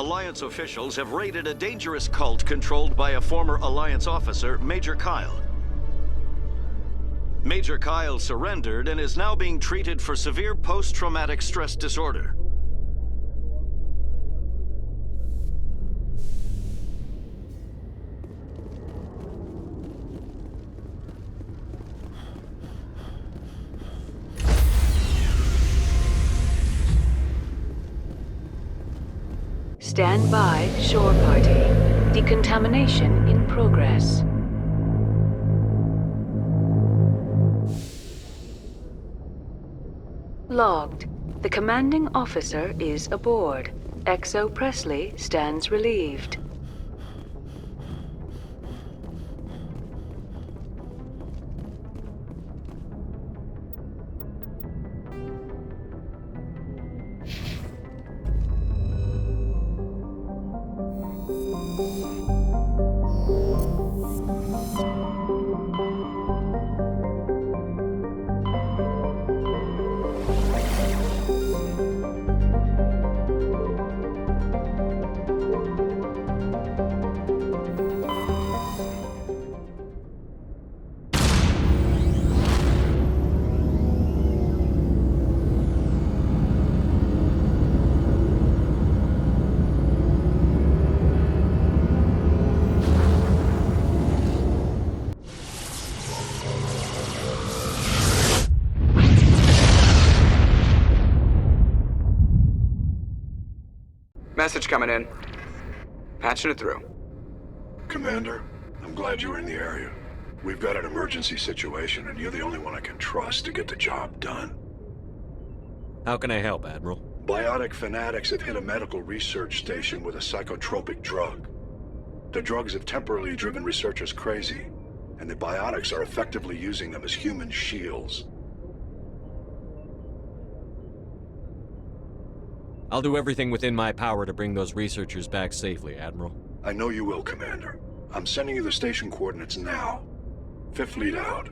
Alliance officials have raided a dangerous cult controlled by a former Alliance officer, Major Kyle. Major Kyle surrendered and is now being treated for severe post-traumatic stress disorder. Stand by, shore party. Decontamination in progress. Logged. The commanding officer is aboard. XO Presley stands relieved. Message coming in. Patching it through. Commander, I'm glad you're in the area. We've got an emergency situation, and you're the only one I can trust to get the job done. How can I help, Admiral? Biotic fanatics have hit a medical research station with a psychotropic drug. The drugs have temporarily driven researchers crazy, and the biotics are effectively using them as human shields. I'll do everything within my power to bring those researchers back safely, Admiral. I know you will, Commander. I'm sending you the station coordinates now. Fifth lead out.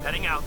Heading out.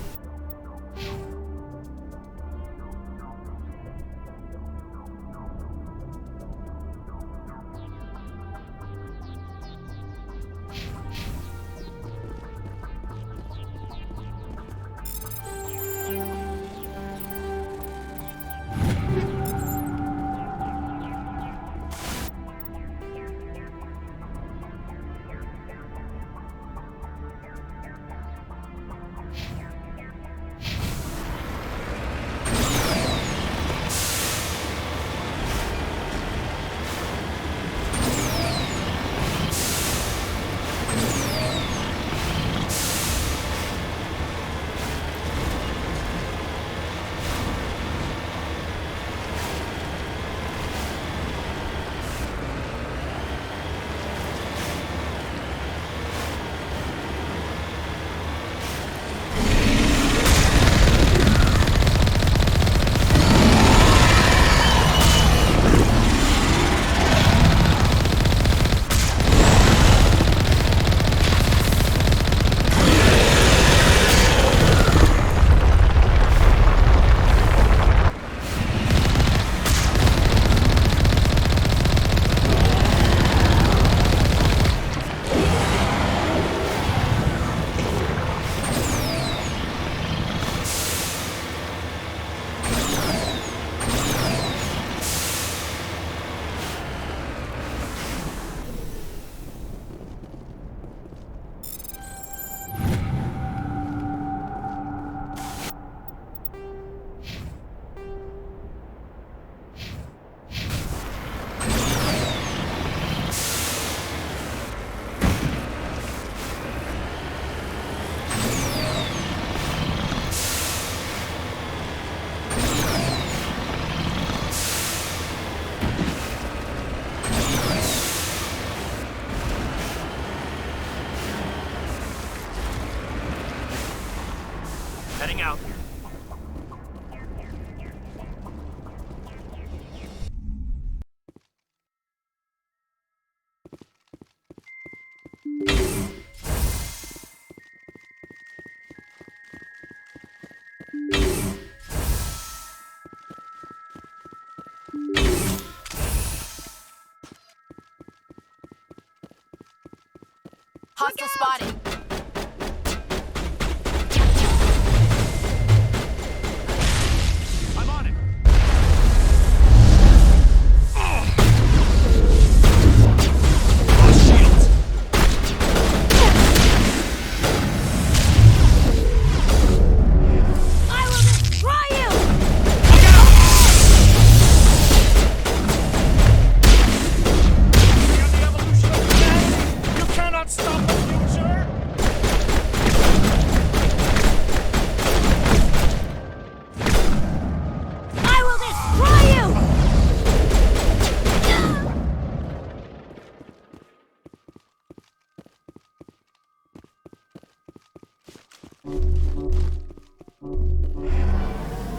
Heading out. Hostile spotted. I'm on it. Lost shields. I will destroy you! Look out! We got the evolution of humanity. You cannot stop the future. I will destroy you!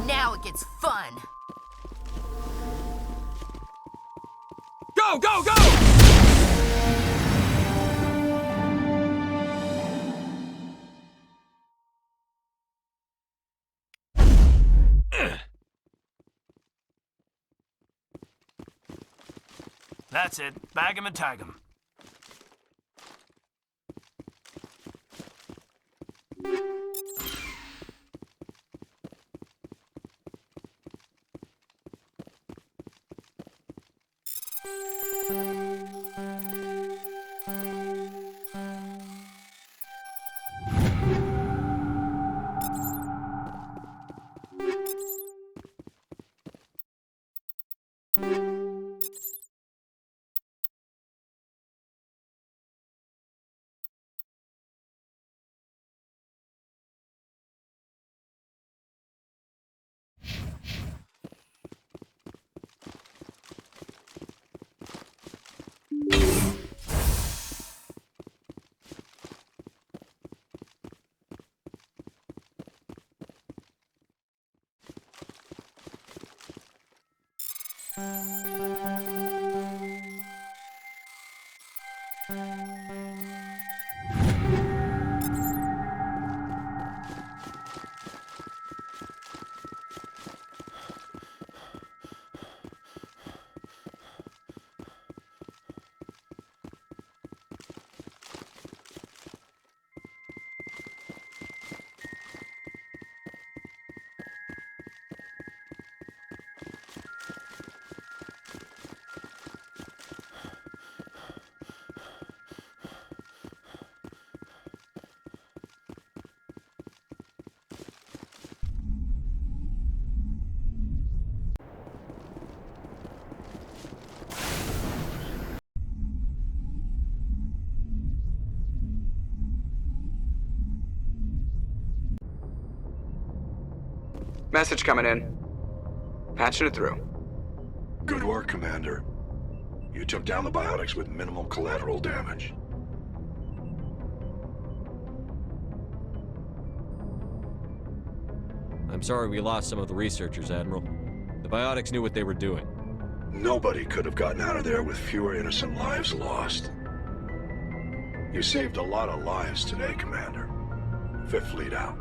Now it gets fun. Go, go, go! That's it. Bag 'em and tag 'em. Message coming in. Patching it through. Good work, Commander. You took down the biotics with minimal collateral damage. I'm sorry we lost some of the researchers, Admiral. The biotics knew what they were doing. Nobody could have gotten out of there with fewer innocent lives lost. You saved a lot of lives today, Commander. Fifth Fleet out.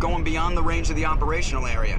going beyond the range of the operational area.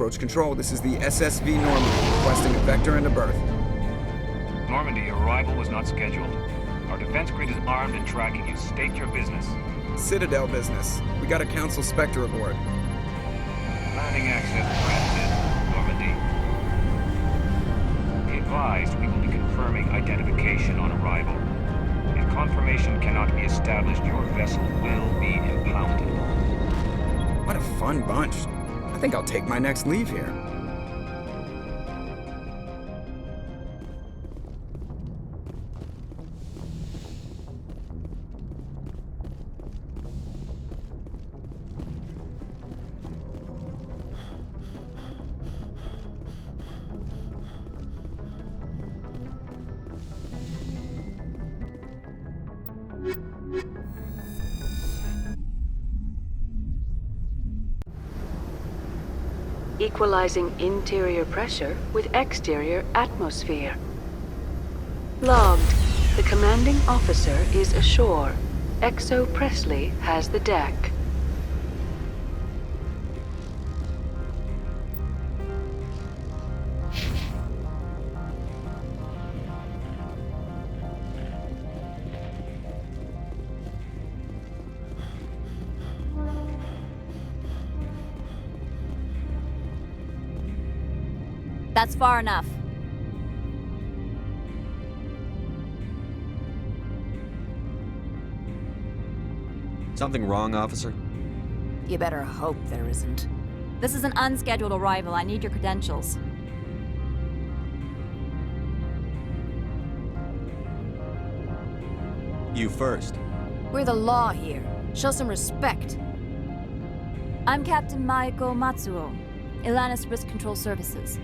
Approach Control, this is the SSV Normandy, requesting a vector and a berth. Normandy, your arrival was not scheduled. Our defense grid is armed and tracking you. State your business. Citadel business. We got a Council Spectre aboard. Landing access granted, Normandy. Be advised, we will be confirming identification on arrival. If confirmation cannot be established, your vessel will be impounded. What a fun bunch. I think I'll take my next leave here. Equalizing interior pressure with exterior atmosphere. Logged. The commanding officer is ashore. XO Presley has the deck. That's far enough. Something wrong, officer? You better hope there isn't. This is an unscheduled arrival. I need your credentials. You first. We're the law here. Show some respect. I'm Captain Maiko Matsuo, Ilanis Risk Control Services.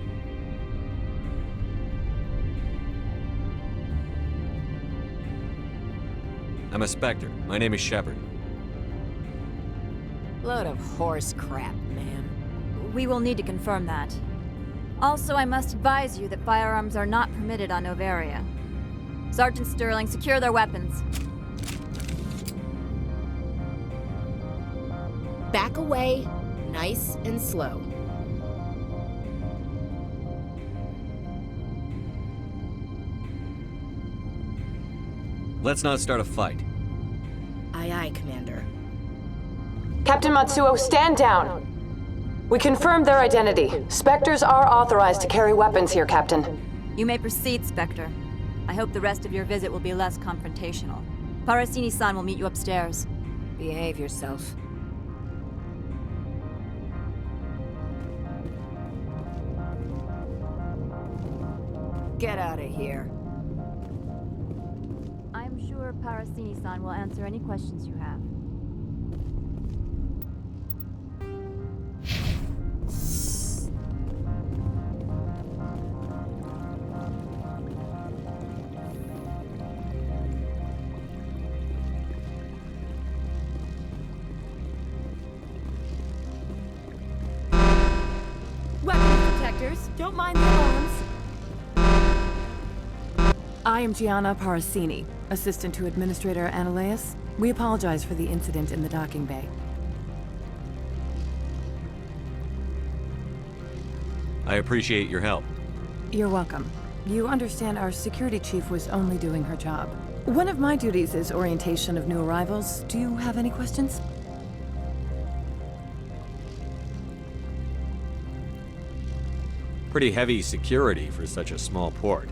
I'm a Spectre. My name is Shepard. Load of horse crap, man. We will need to confirm that. Also, I must advise you that firearms are not permitted on Noveria. Sergeant Sterling, secure their weapons. Back away, nice and slow. Let's not start a fight. Aye, aye, Commander. Captain Matsuo, stand down! We confirmed their identity. Spectres are authorized to carry weapons here, Captain. You may proceed, Spectre. I hope the rest of your visit will be less confrontational. Parasini-san will meet you upstairs. Behave yourself. Get out of here. I'm sure Parasini-san will answer any questions you have. Weapons detectors, don't mind the alarms. I am Gianna Parasini, assistant to Administrator Analeas. We apologize for the incident in the docking bay. I appreciate your help. You're welcome. You understand our security chief was only doing her job. One of my duties is orientation of new arrivals. Do you have any questions? Pretty heavy security for such a small port.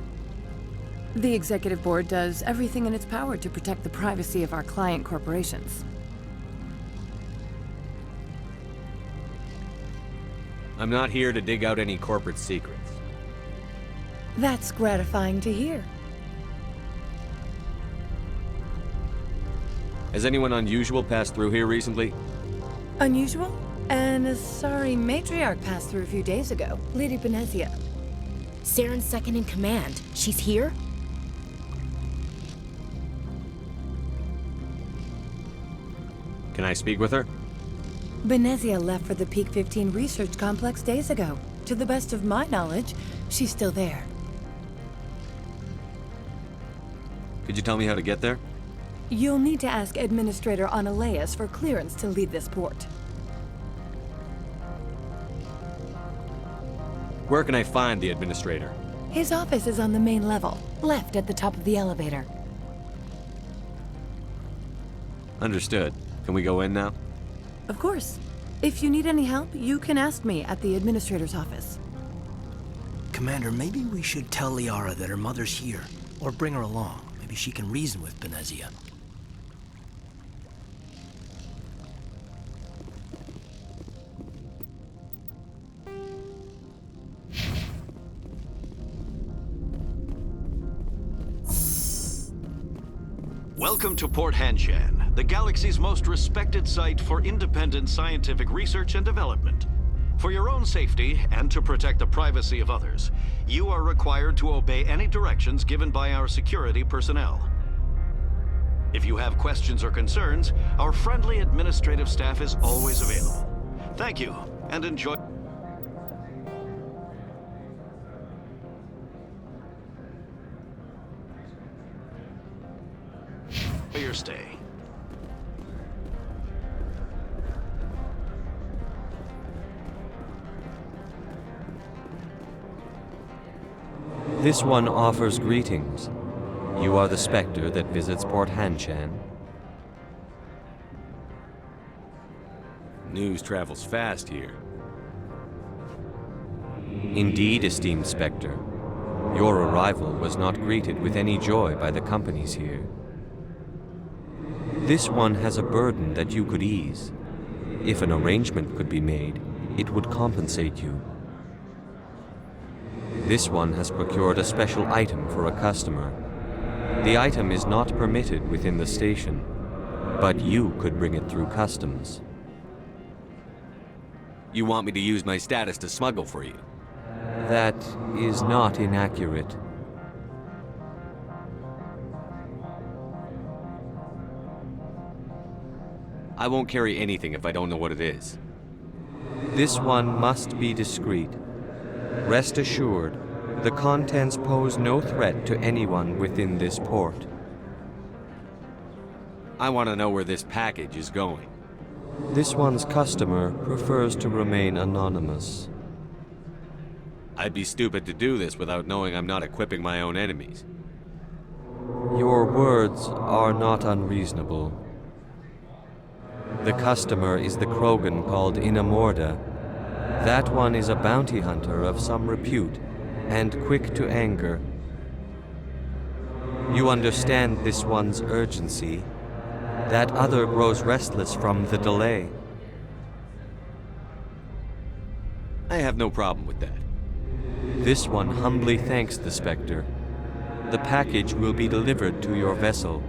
The executive board does everything in its power to protect the privacy of our client corporations. I'm not here to dig out any corporate secrets. That's gratifying to hear. Has anyone unusual passed through here recently? Unusual? And a sorry matriarch passed through a few days ago. Lady Benezia. Saren's second in command. She's here? Can I speak with her? Benezia left for the Peak 15 research complex days ago. To the best of my knowledge, she's still there. Could you tell me how to get there? You'll need to ask Administrator Analeas for clearance to leave this port. Where can I find the administrator? His office is on the main level, left at the top of the elevator. Understood. Can we go in now? Of course. If you need any help, you can ask me at the administrator's office. Commander, maybe we should tell Liara that her mother's here, or bring her along. Maybe she can reason with Benezia. Welcome to Port Hanshan, the galaxy's most respected site for independent scientific research and development. For your own safety and to protect the privacy of others, you are required to obey any directions given by our security personnel. If you have questions or concerns, our friendly administrative staff is always available. Thank you, and enjoy your stay. This one offers greetings. You are the Spectre that visits Port Hanshan. News travels fast here. Indeed, esteemed Spectre. Your arrival was not greeted with any joy by the companies here. This one has a burden that you could ease. If an arrangement could be made, it would compensate you. This one has procured a special item for a customer. The item is not permitted within the station, but you could bring it through customs. You want me to use my status to smuggle for you? That is not inaccurate. I won't carry anything if I don't know what it is. This one must be discreet. Rest assured, the contents pose no threat to anyone within this port. I want to know where this package is going. This one's customer prefers to remain anonymous. I'd be stupid to do this without knowing I'm not equipping my own enemies. Your words are not unreasonable. The customer is the Krogan called Inamorda. That one is a bounty hunter of some repute, and quick to anger. You understand this one's urgency. That other grows restless from the delay. I have no problem with that. This one humbly thanks the Spectre. The package will be delivered to your vessel.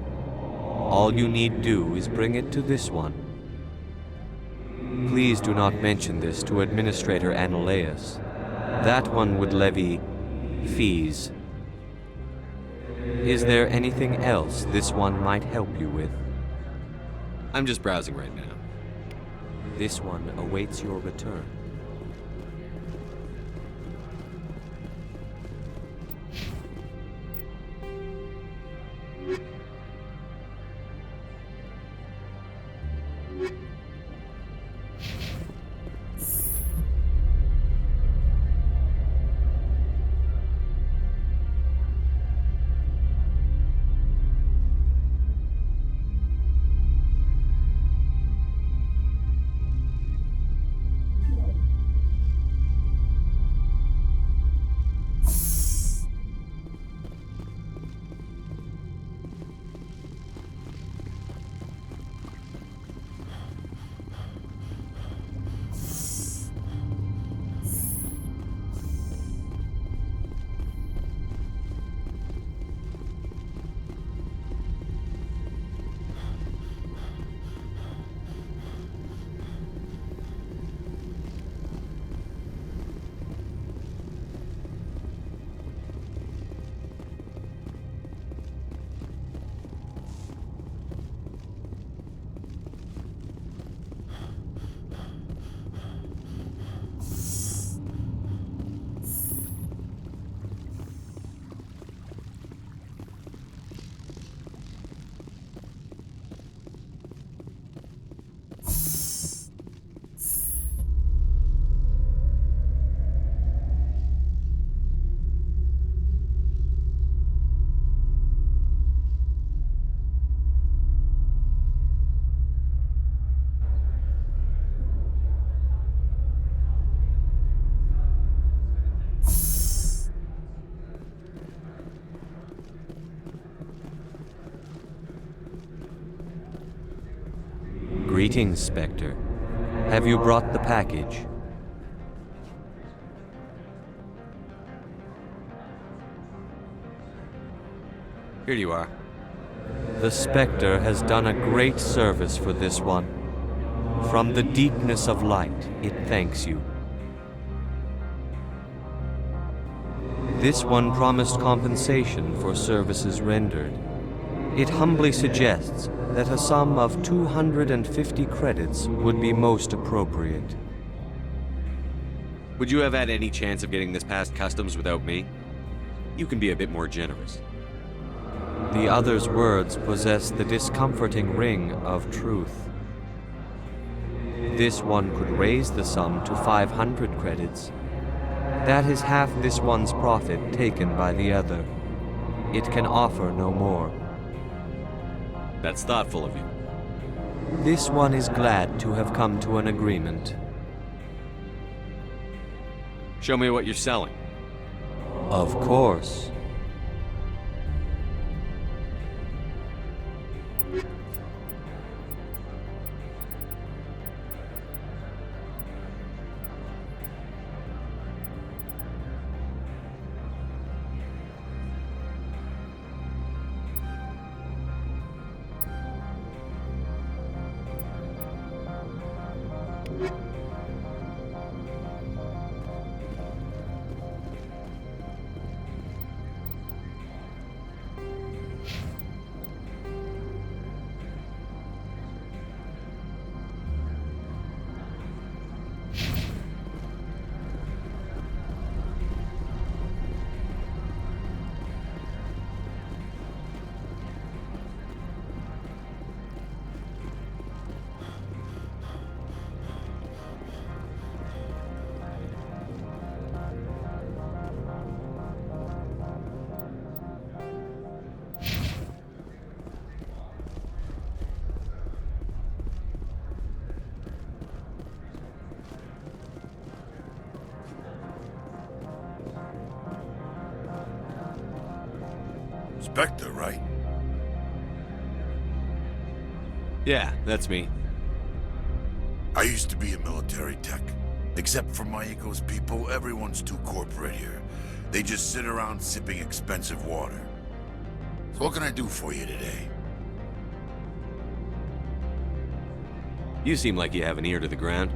All you need do is bring it to this one. Please do not mention this to Administrator Anoleus. That one would levy fees. Is there anything else this one might help you with? I'm just browsing right now. This one awaits your return. Greetings, Spectre. Have you brought the package? Here you are. The Spectre has done a great service for this one. From the deepness of light, it thanks you. This one promised compensation for services rendered. It humbly suggests that a sum of 250 credits would be most appropriate. Would you have had any chance of getting this past customs without me? You can be a bit more generous. The other's words possess the discomforting ring of truth. This one could raise the sum to 500 credits. That is half this one's profit taken by the other. It can offer no more. That's thoughtful of you. This one is glad to have come to an agreement. Show me what you're selling. Of course. Spectre, right? Yeah, that's me. I used to be a military tech. Except for my Eco's people, everyone's too corporate here. They just sit around sipping expensive water. So what can I do for you today? You seem like you have an ear to the ground.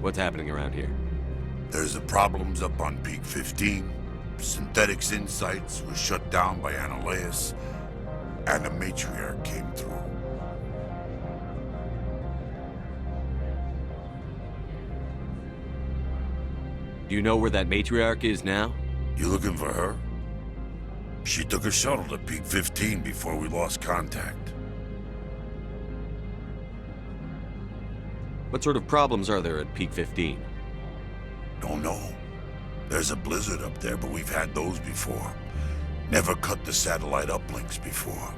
What's happening around here? There's the problems up on Peak 15. Synthetics Insights was shut down by Analeus, and the Matriarch came through. Do you know where that Matriarch is now? You looking for her? She took a shuttle to Peak 15 before we lost contact. What sort of problems are there at Peak 15? Don't know. There's a blizzard up there, but we've had those before. Never cut the satellite uplinks before.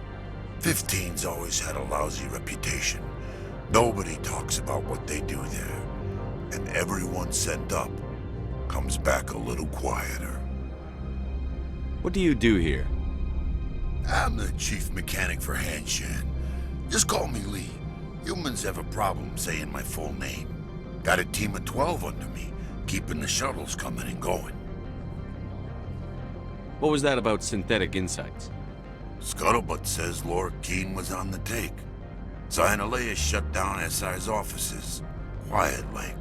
15's always had a lousy reputation. Nobody talks about what they do there. And everyone sent up comes back a little quieter. What do you do here? I'm the chief mechanic for Hanshan. Just call me Lee. Humans have a problem saying my full name. Got a team of 12 under me, keeping the shuttles coming and going. What was that about Synthetic Insights? Scuttlebutt says Lord Keene was on the take. Analeus shut down SI's offices. Quiet like,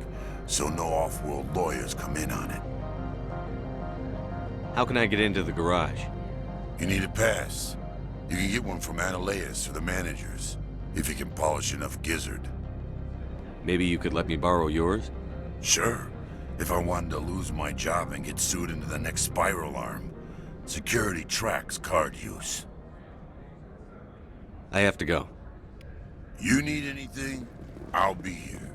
so no off-world lawyers come in on it. How can I get into the garage? You need a pass. You can get one from Analeus or the managers, if you can polish enough gizzard. Maybe you could let me borrow yours? Sure. If I wanted to lose my job and get sued into the next spiral arm. Security tracks card use. I have to go. You need anything? I'll be here.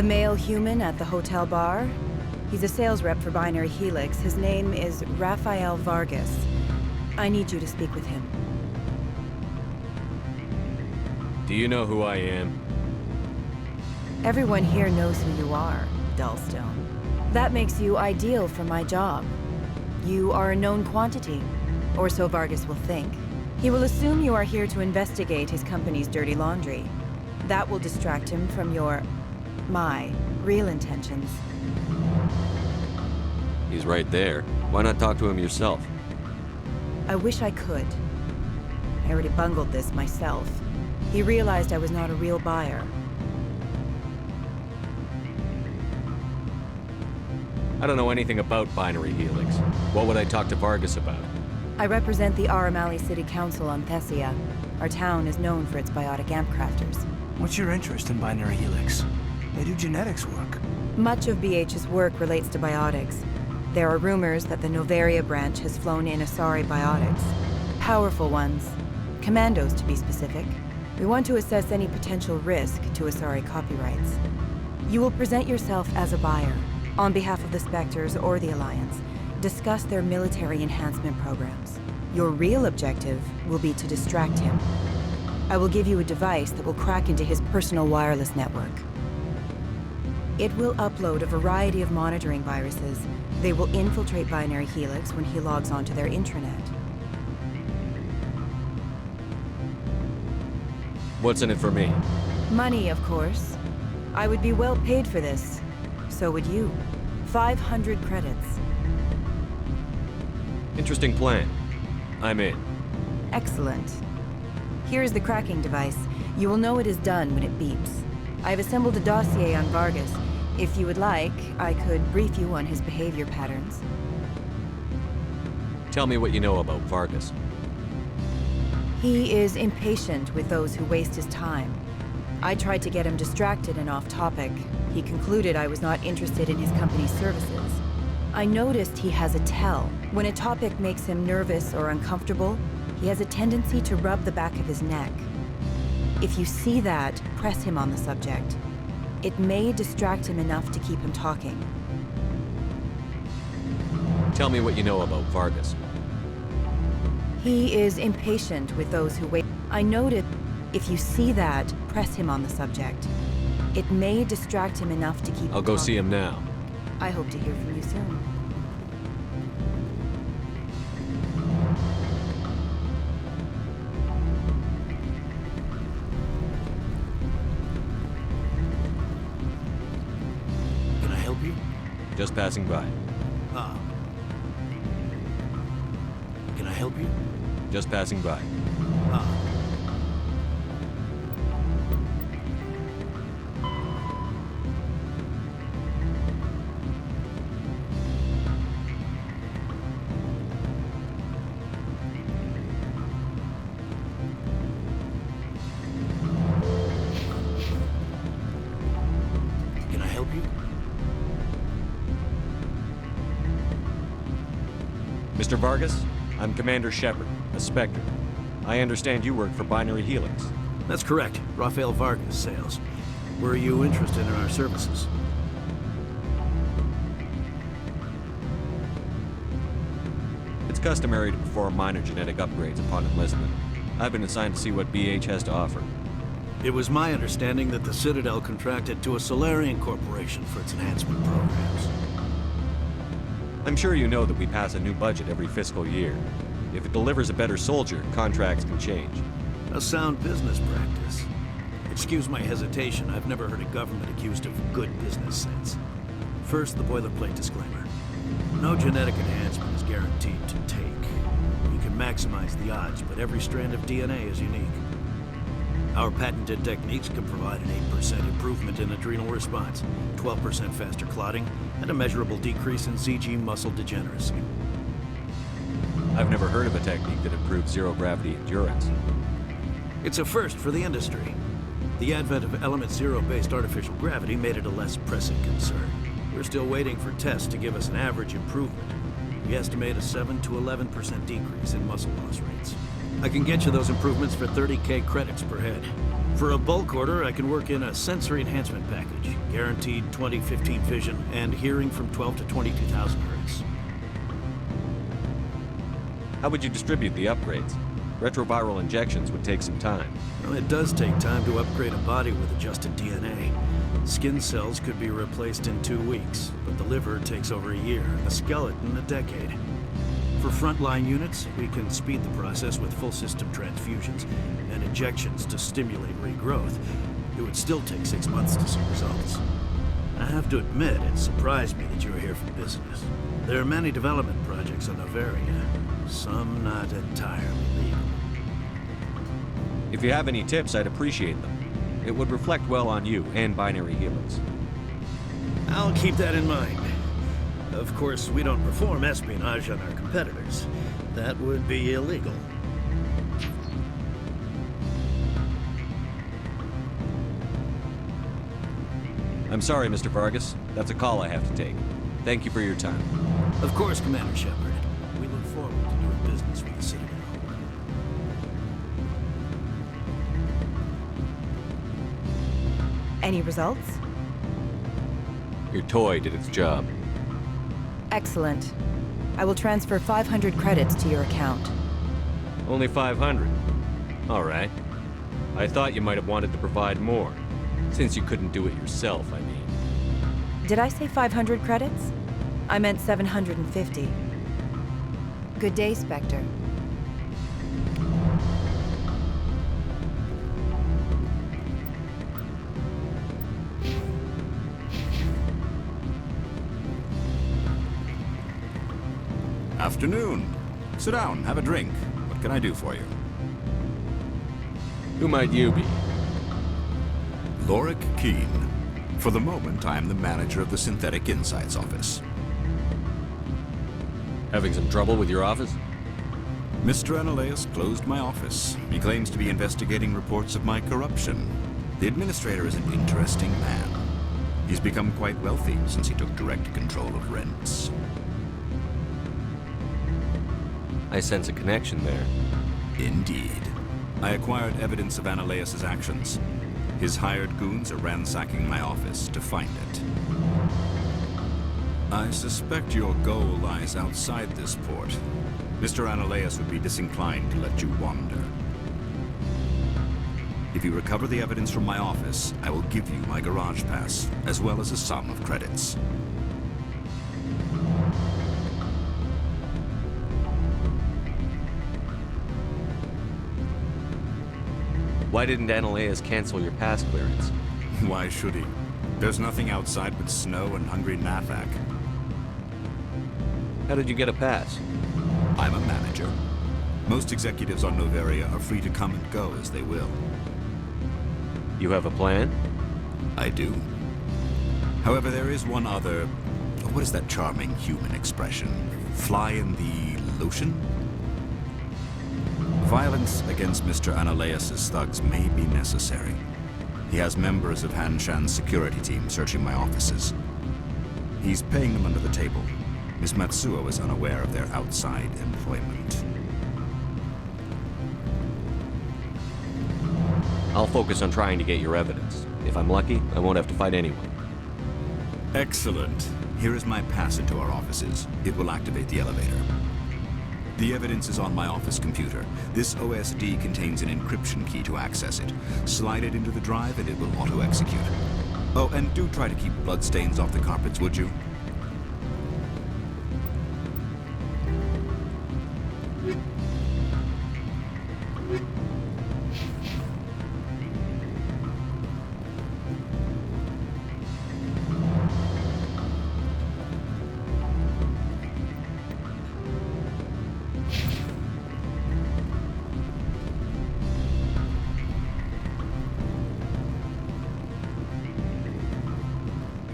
The male human at the hotel bar? He's a sales rep for Binary Helix. His name is Rafael Vargas. I need you to speak with him. Do you know who I am? Everyone here knows who you are, Dullstone. That makes you ideal for my job. You are a known quantity, or so Vargas will think. He will assume you are here to investigate his company's dirty laundry. That will distract him from my real intentions. He's right there. Why not talk to him yourself? I wish I could. I already bungled this myself. He realized I was not a real buyer. I don't know anything about Binary Helix. What would I talk to Vargas about? I represent the Aramali City Council on Thessia. Our town is known for its biotic amp crafters. What's your interest in Binary Helix? They do genetics work. Much of BH's work relates to biotics. There are rumors that the Noveria branch has flown in Asari biotics. Powerful ones. Commandos, to be specific. We want to assess any potential risk to Asari copyrights. You will present yourself as a buyer, on behalf of the Spectres or the Alliance. Discuss their military enhancement programs. Your real objective will be to distract him. I will give you a device that will crack into his personal wireless network. It will upload a variety of monitoring viruses. They will infiltrate Binary Helix when he logs onto their intranet. What's in it for me? Money, of course. I would be well paid for this. So would you. 500 credits. Interesting plan. I'm in. Excellent. Here is the cracking device. You will know it is done when it beeps. I've assembled a dossier on Vargas. If you would like, I could brief you on his behavior patterns. Tell me what you know about Vargas. He is impatient with those who waste his time. I tried to get him distracted and off topic. He concluded I was not interested in his company's services. I noticed he has a tell. When a topic makes him nervous or uncomfortable, he has a tendency to rub the back of his neck. If you see that, press him on the subject. It may distract him enough to keep him talking. Tell me what you know about Vargas. He is impatient with those who wait. I noted, if you see that, press him on the subject. It may distract him enough to keep I'll go see him now. I hope to hear from you soon. Can I help you? Just passing by. Ah. Can I help you? Just passing by. Ah. Can I help you? Mr. Vargas, I'm Commander Shepard, a Spectre. I understand you work for Binary Helix. That's correct. Rafael Vargas, sales. Were you interested in our services? It's customary to perform minor genetic upgrades upon enlistment. I've been assigned to see what BH has to offer. It was my understanding that the Citadel contracted to a Solarian corporation for its enhancement programs. I'm sure you know that we pass a new budget every fiscal year. If it delivers a better soldier, contracts can change. A sound business practice. Excuse my hesitation, I've never heard a government accused of good business sense. First, the boilerplate disclaimer. No genetic enhancement is guaranteed to take. You can maximize the odds, but every strand of DNA is unique. Our patented techniques can provide an 8% improvement in adrenal response, 12% faster clotting, and a measurable decrease in ZG muscle degeneracy. I've never heard of a technique that improves zero-gravity endurance. It's a first for the industry. The advent of Element Zero-based artificial gravity made it a less pressing concern. We're still waiting for tests to give us an average improvement. We estimate a 7 to 11% decrease in muscle loss rates. I can get you those improvements for 30K credits per head. For a bulk order, I can work in a sensory enhancement package. Guaranteed 20/15 vision and hearing from 12 to 22,000 hertz. How would you distribute the upgrades? Retroviral injections would take some time. Well, it does take time to upgrade a body with adjusted DNA. Skin cells could be replaced in 2 weeks, but the liver takes over a year, and the skeleton a decade. For frontline units, we can speed the process with full system transfusions and injections to stimulate regrowth. It would still take 6 months to see results. I have to admit, it surprised me that you were here for business. There are many development projects on Noveria, some not entirely legal. If you have any tips, I'd appreciate them. It would reflect well on you and Binary Helix. I'll keep that in mind. Of course, we don't perform espionage on our competitors. That would be illegal. I'm sorry, Mr. Vargas. That's a call I have to take. Thank you for your time. Of course, Commander Shepard. We look forward to doing business with the Citadel. Any results? Your toy did its job. Excellent. I will transfer 500 credits to your account. Only 500. All right. I thought you might have wanted to provide more. Since you couldn't do it yourself, I mean. Did I say 500 credits? I meant 750. Good day, Spectre. Afternoon. Sit down, have a drink. What can I do for you? Who might you be? Lorik Keene. For the moment, I am the manager of the Synthetic Insights office. Having some trouble with your office? Mr. Analeas closed my office. He claims to be investigating reports of my corruption. The administrator is an interesting man. He's become quite wealthy since he took direct control of rents. I sense a connection there. Indeed. I acquired evidence of Analeas' actions. His hired goons are ransacking my office to find it. I suspect your goal lies outside this port. Mr. Analeas would be disinclined to let you wander. If you recover the evidence from my office, I will give you my garage pass, as well as a sum of credits. Why didn't Analeas cancel your pass clearance? Why should he? There's nothing outside but snow and hungry Nathak. How did you get a pass? I'm a manager. Most executives on Noveria are free to come and go as they will. You have a plan? I do. However, there is one other... What is that charming human expression? Fly in the lotion? Violence against Mr. Analeas' thugs may be necessary. He has members of Han Shan's security team searching my offices. He's paying them under the table. Miss Matsuo is unaware of their outside employment. I'll focus on trying to get your evidence. If I'm lucky, I won't have to fight anyone. Excellent. Here is my pass into our offices. It will activate the elevator. The evidence is on my office computer. This OSD contains an encryption key to access it. Slide it into the drive and it will auto-execute. Oh, and do try to keep bloodstains off the carpets, would you?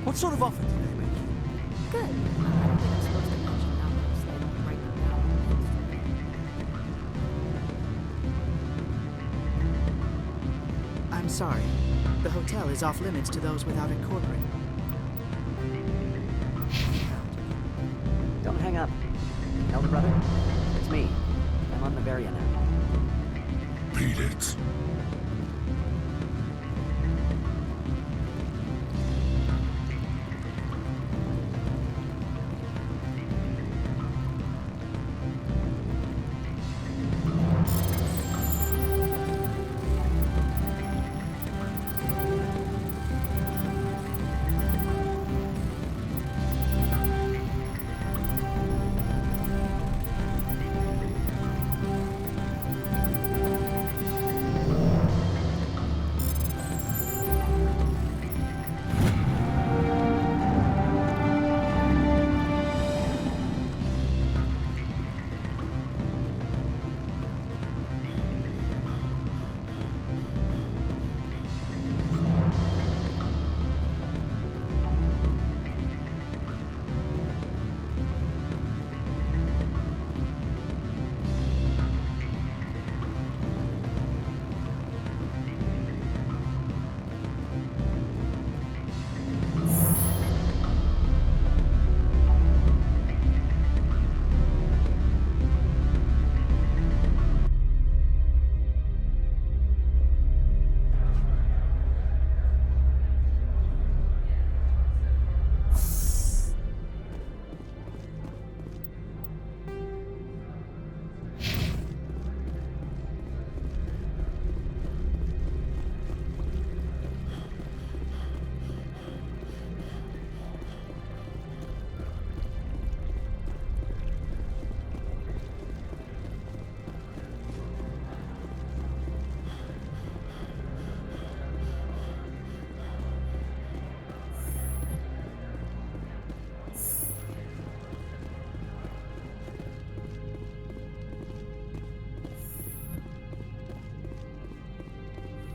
What sort of offer did they make you? Good. I don't think I'm supposed to mention numbers. They don't write them down on the I'm sorry. The hotel is off limits to those without it corporate. Don't hang up. Elder brother, it's me. I'm on Noveria now. Read it.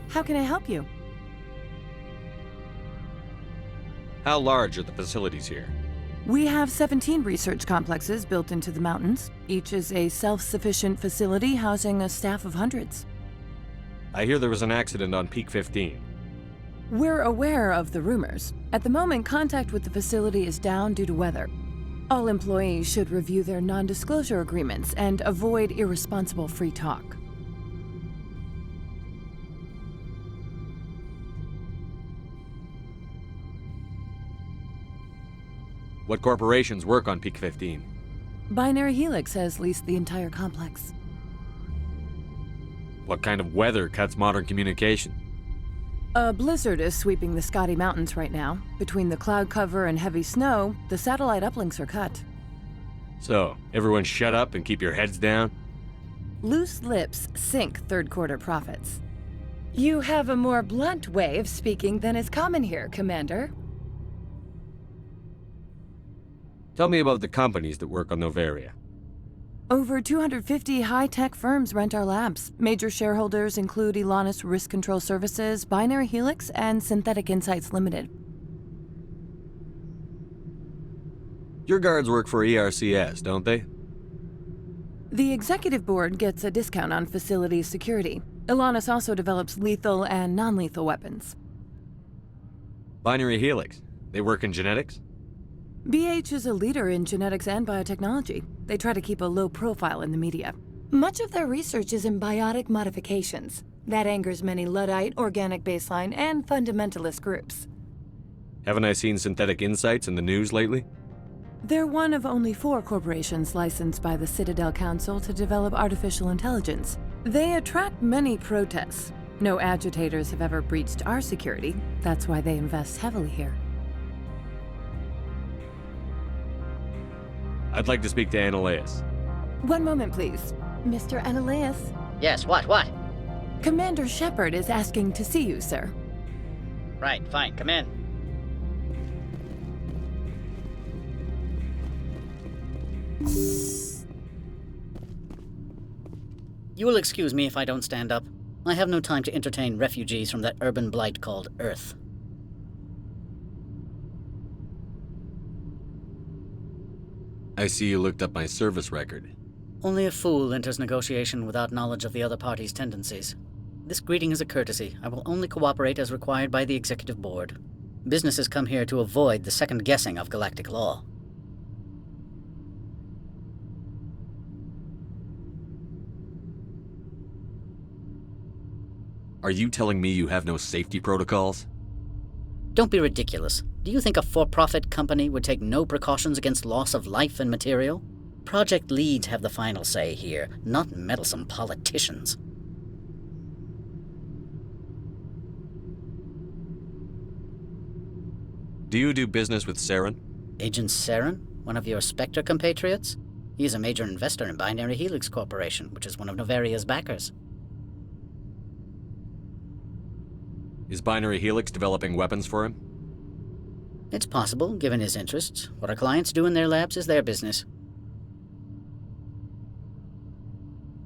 How can I help you? How large are the facilities here? We have 17 research complexes built into the mountains. Each is a self-sufficient facility housing a staff of hundreds. I hear there was an accident on Peak 15. We're aware of the rumors. At the moment, contact with the facility is down due to weather. All employees should review their non-disclosure agreements and avoid irresponsible free talk. What corporations work on Peak 15? Binary Helix has leased the entire complex. What kind of weather cuts modern communication? A blizzard is sweeping the Scotty Mountains right now. Between the cloud cover and heavy snow, the satellite uplinks are cut. So, everyone shut up and keep your heads down? Loose lips sink third quarter profits. You have a more blunt way of speaking than is common here, Commander. Tell me about the companies that work on Noveria. Over 250 high-tech firms rent our labs. Major shareholders include Elanus Risk Control Services, Binary Helix, and Synthetic Insights Limited. Your guards work for ERCS, don't they? The executive board gets a discount on facility security. Elanus also develops lethal and non-lethal weapons. Binary Helix. They work in genetics? BH is a leader in genetics and biotechnology. They try to keep a low profile in the media. Much of their research is in biotic modifications. That angers many Luddite, organic baseline, and fundamentalist groups. Haven't I seen Synthetic Insights in the news lately? They're one of only 4 corporations licensed by the Citadel Council to develop artificial intelligence. They attract many protests. No agitators have ever breached our security. That's why they invest heavily here. I'd like to speak to Annaleus. One moment, please. Mr. Annaleus? Yes, what? Commander Shepard is asking to see you, sir. Right, fine, come in. You will excuse me if I don't stand up. I have no time to entertain refugees from that urban blight called Earth. I see you looked up my service record. Only a fool enters negotiation without knowledge of the other party's tendencies. This greeting is a courtesy. I will only cooperate as required by the Executive Board. Businesses come here to avoid the second guessing of galactic law. Are you telling me you have no safety protocols? Don't be ridiculous. Do you think a for-profit company would take no precautions against loss of life and material? Project leads have the final say here, not meddlesome politicians. Do you do business with Saren? Agent Saren? One of your Spectre compatriots? He is a major investor in Binary Helix Corporation, which is one of Novaria's backers. Is Binary Helix developing weapons for him? It's possible, given his interests. What our clients do in their labs is their business.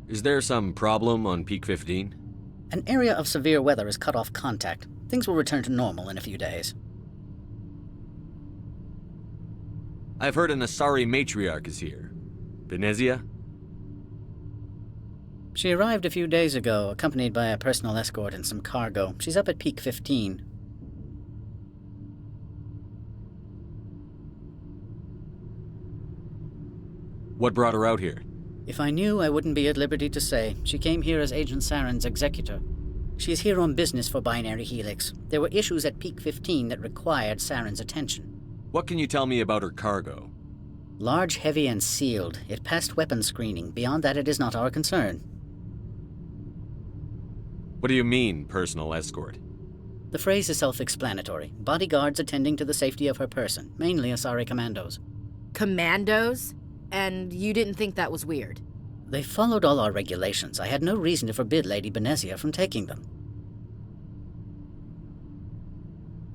Is there some problem on Peak 15? An area of severe weather has cut off contact. Things will return to normal in a few days. I've heard an Asari matriarch is here. Benezia? She arrived a few days ago, accompanied by a personal escort and some cargo. She's up at Peak 15. What brought her out here? If I knew, I wouldn't be at liberty to say. She came here as Agent Saren's executor. She is here on business for Binary Helix. There were issues at Peak 15 that required Saren's attention. What can you tell me about her cargo? Large, heavy, and sealed. It passed weapons screening. Beyond that, it is not our concern. What do you mean, personal escort? The phrase is self-explanatory. Bodyguards attending to the safety of her person, mainly Asari commandos. Commandos? And you didn't think that was weird? They followed all our regulations. I had no reason to forbid Lady Benezia from taking them.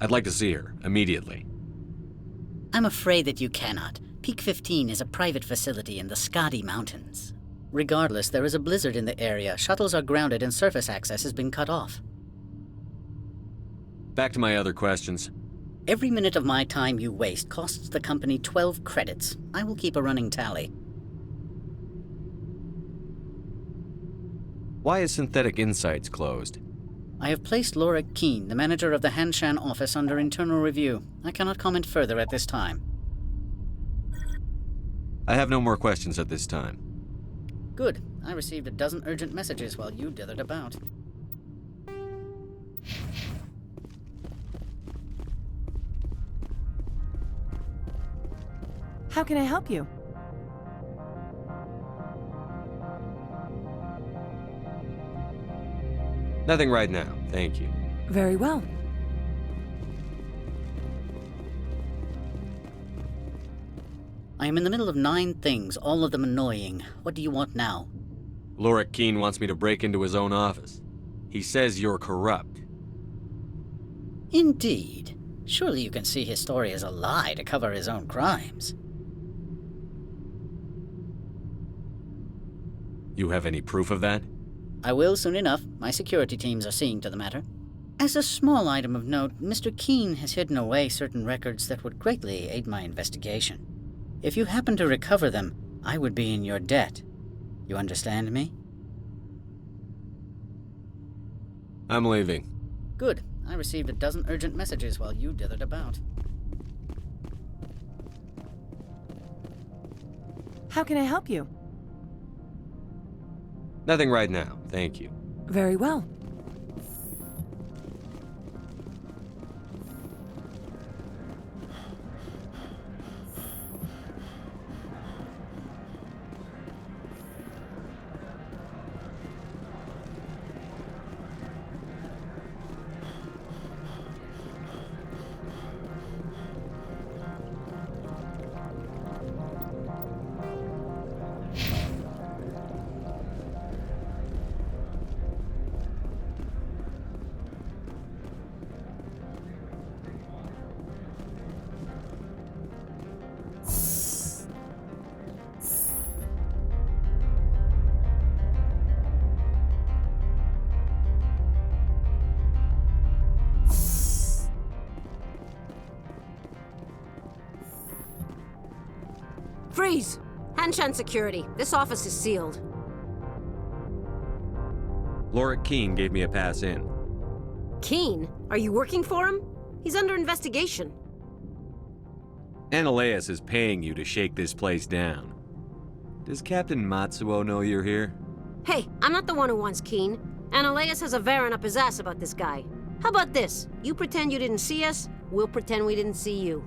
I'd like to see her, immediately. I'm afraid that you cannot. Peak 15 is a private facility in the Skadi Mountains. Regardless, there is a blizzard in the area. Shuttles are grounded and surface access has been cut off. Back to my other questions. Every minute of my time you waste costs the company 12 credits. I will keep a running tally. Why is Synthetic Insights closed? I have placed Laura Keene, the manager of the Hanshan office, under internal review. I cannot comment further at this time. I have no more questions at this time. Good. I received a dozen urgent messages while you dithered about. How can I help you? Nothing right now, thank you. Very well. I am in the middle of 9 things, all of them annoying. What do you want now? Lorik Keene wants me to break into his own office. He says you're corrupt. Indeed. Surely you can see his story as a lie to cover his own crimes. You have any proof of that? I will soon enough. My security teams are seeing to the matter. As a small item of note, Mr. Keene has hidden away certain records that would greatly aid my investigation. If you happen to recover them, I would be in your debt. You understand me? I'm leaving. Good. I received a dozen urgent messages while you dithered about. How can I help you? Nothing right now, thank you. Very well. Freeze! Hanshan security. This office is sealed. Lorik Keene gave me a pass in. Keene? Are you working for him? He's under investigation. Ananias is paying you to shake this place down. Does Captain Matsuo know you're here? Hey, I'm not the one who wants Keene. Ananias has a Varen up his ass about this guy. How about this? You pretend you didn't see us, we'll pretend we didn't see you.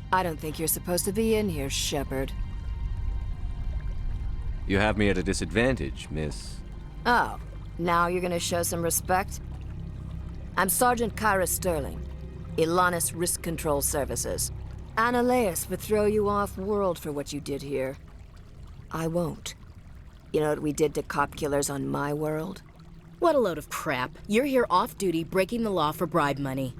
I don't think you're supposed to be in here, Shepard. You have me at a disadvantage, miss. Oh, now you're gonna show some respect? I'm Sergeant Kyra Sterling, Ilanis Risk Control Services. Ananias would throw you off-world for what you did here. I won't. You know what we did to cop killers on my world? What a load of crap. You're here off-duty, breaking the law for bribe money.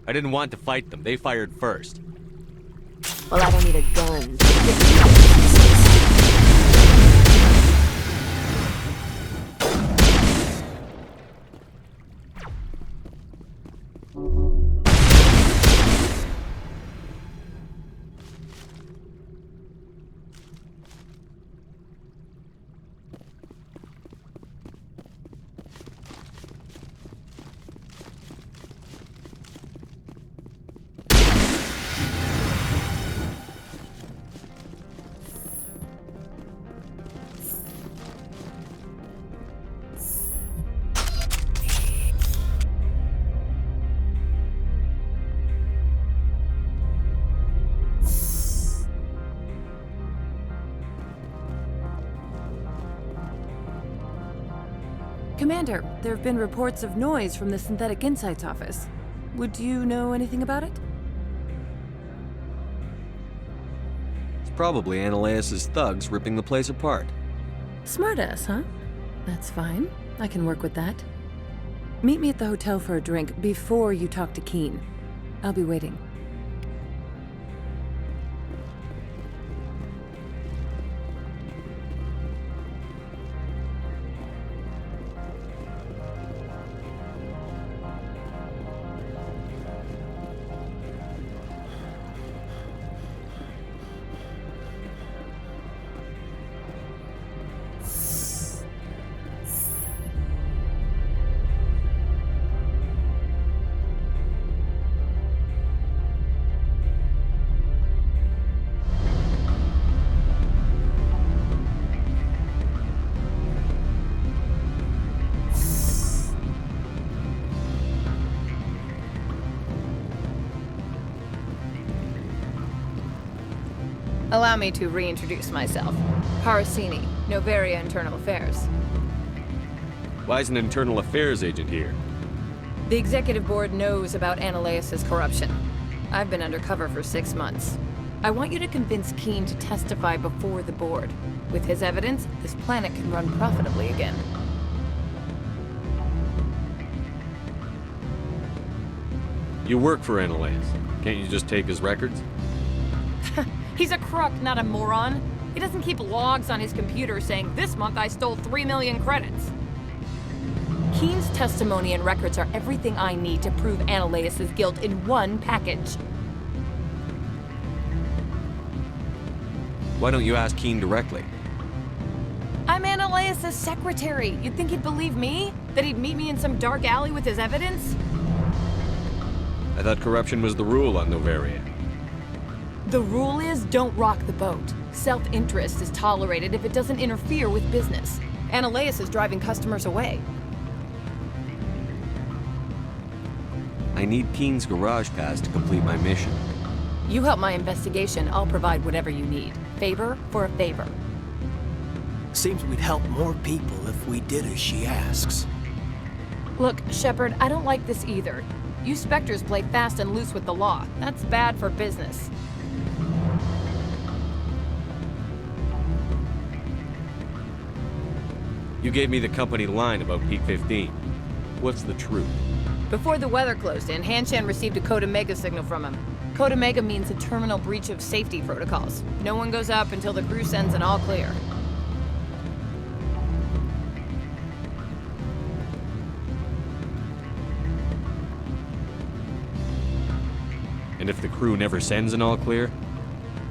I didn't want to fight them. They fired first. Well, I don't need a gun. Commander, there have been reports of noise from the Synthetic Insights office. Would you know anything about it? It's probably Ananias' thugs ripping the place apart. Smartass, huh? That's fine. I can work with that. Meet me at the hotel for a drink before you talk to Keen. I'll be waiting. Allow me to reintroduce myself. Harasini, Noveria Internal Affairs. Why is an internal affairs agent here? The executive board knows about Ananias' corruption. I've been undercover for 6 months. I want you to convince Keene to testify before the board. With his evidence, this planet can run profitably again. You work for Ananias. Can't you just take his records? He's a crook, not a moron. He doesn't keep logs on his computer saying, "This month I stole 3 million credits." Keene's testimony and records are everything I need to prove Ananias' guilt in one package. Why don't you ask Keene directly? I'm Ananias' secretary. You'd think he'd believe me? That he'd meet me in some dark alley with his evidence? I thought corruption was the rule on Noveria. The rule is, don't rock the boat. Self-interest is tolerated if it doesn't interfere with business. Ananias is driving customers away. I need Keene's garage pass to complete my mission. You help my investigation, I'll provide whatever you need. Favor for a favor. Seems we'd help more people if we did as she asks. Look, Shepard, I don't like this either. You Spectres play fast and loose with the law. That's bad for business. You gave me the company line about Peak 15. What's the truth? Before the weather closed in, Hanshan received a Code Omega signal from him. Code Omega means a terminal breach of safety protocols. No one goes up until the crew sends an all clear. And if the crew never sends an all clear?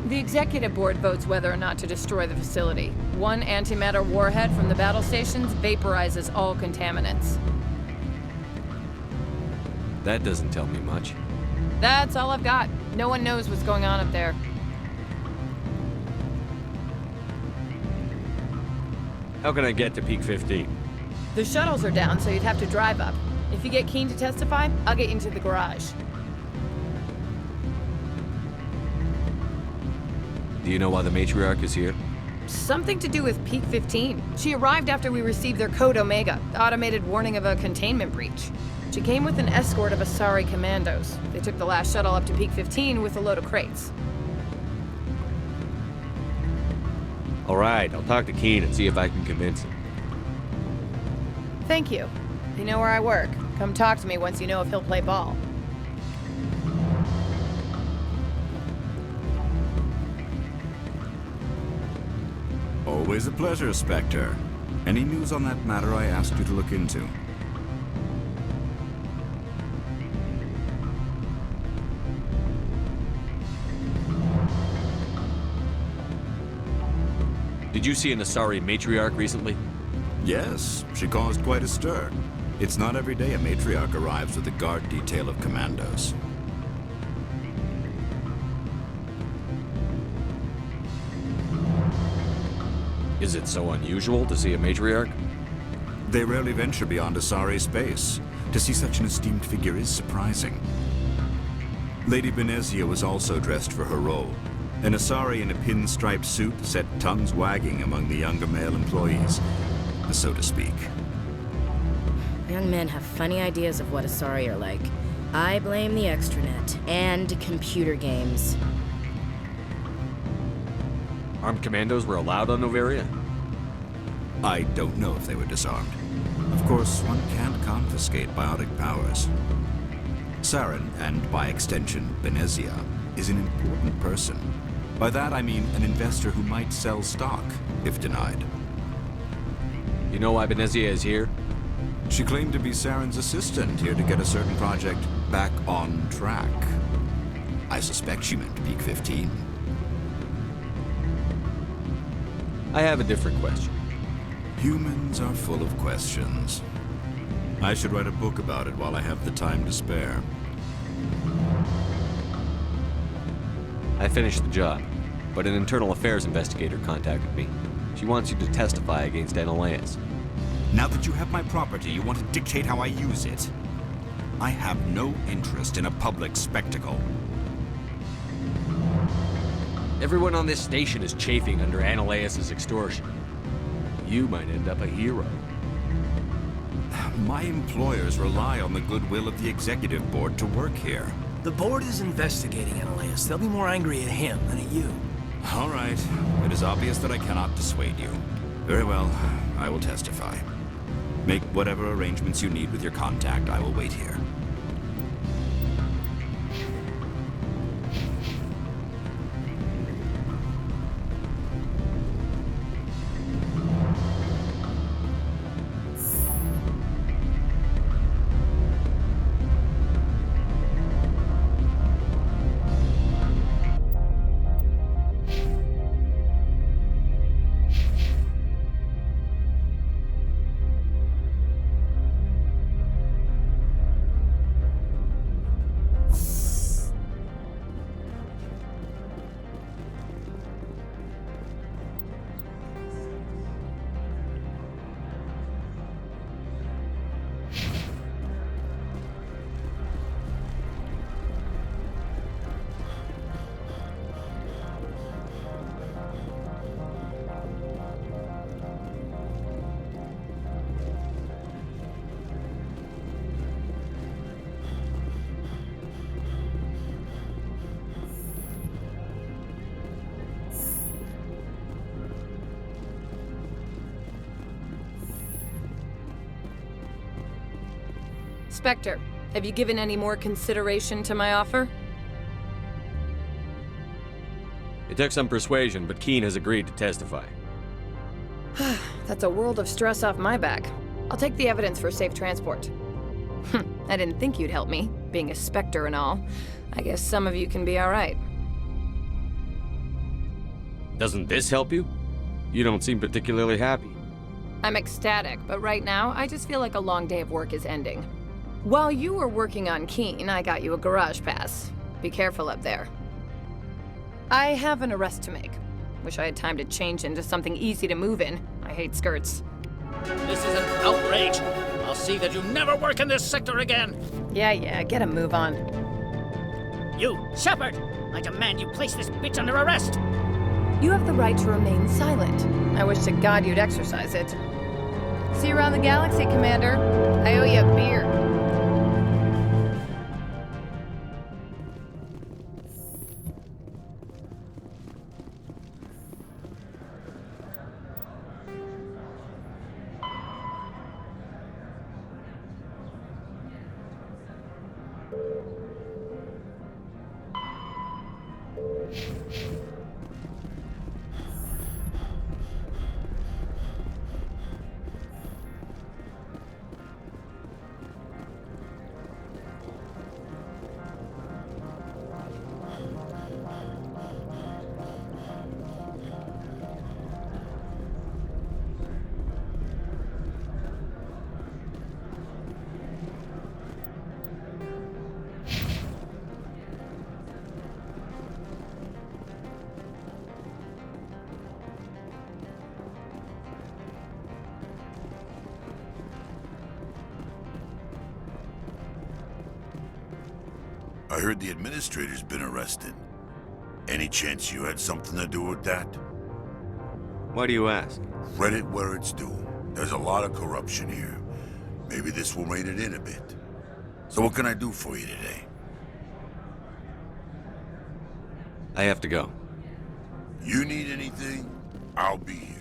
The executive board votes whether or not to destroy the facility. One antimatter warhead from the battle stations vaporizes all contaminants. That doesn't tell me much. That's all I've got. No one knows what's going on up there. How can I get to Peak 15? The shuttles are down, so you'd have to drive up. If you get Keene to testify, I'll get you into the garage. Do you know why the matriarch is here? Something to do with Peak 15. She arrived after we received their Code Omega, the automated warning of a containment breach. She came with an escort of Asari commandos. They took the last shuttle up to Peak 15 with a load of crates. All right, I'll talk to Keene and see if I can convince him. Thank you. You know where I work. Come talk to me once you know if he'll play ball. Always a pleasure, Spectre. Any news on that matter I asked you to look into? Did you see an Asari matriarch recently? Yes, she caused quite a stir. It's not every day a matriarch arrives with a guard detail of commandos. Is it so unusual to see a matriarch? They rarely venture beyond Asari space. To see such an esteemed figure is surprising. Lady Benezia was also dressed for her role. An Asari in a pinstripe suit set tongues wagging among the younger male employees, so to speak. Young men have funny ideas of what Asari are like. I blame the extranet and computer games. Armed commandos were allowed on Noveria? I don't know if they were disarmed. Of course, one can't confiscate biotic powers. Saren, and by extension, Benezia, is an important person. By that I mean an investor who might sell stock, if denied. You know why Benezia is here? She claimed to be Saren's assistant, here to get a certain project back on track. I suspect she meant Peak 15. I have a different question. Humans are full of questions. I should write a book about it while I have the time to spare. I finished the job, but an internal affairs investigator contacted me. She wants you to testify against Ananias. Now that you have my property, you want to dictate how I use it? I have no interest in a public spectacle. Everyone on this station is chafing under Ananias' extortion. You might end up a hero. My employers rely on the goodwill of the executive board to work here. The board is investigating Ananias. They'll be more angry at him than at you. All right. It is obvious that I cannot dissuade you. Very well. I will testify. Make whatever arrangements you need with your contact. I will wait here. Spectre, have you given any more consideration to my offer? It took some persuasion, but Keen has agreed to testify. That's a world of stress off my back. I'll take the evidence for safe transport. I didn't think you'd help me, being a Spectre and all. I guess some of you can be alright. Doesn't this help you? You don't seem particularly happy. I'm ecstatic, but right now, I just feel like a long day of work is ending. While you were working on Keen, I got you a garage pass. Be careful up there. I have an arrest to make. Wish I had time to change into something easy to move in. I hate skirts. This is an outrage. I'll see that you never work in this sector again. Yeah, get a move on. You, Shepard! I demand you place this bitch under arrest! You have the right to remain silent. I wish to God you'd exercise it. See you around the galaxy, Commander. I owe you a beer. I heard the administrator's been arrested. Any chance you had something to do with that? Why do you ask? Credit where it's due. There's a lot of corruption here. Maybe this will rein it in a bit. So what can I do for you today? I have to go. You need anything? I'll be here.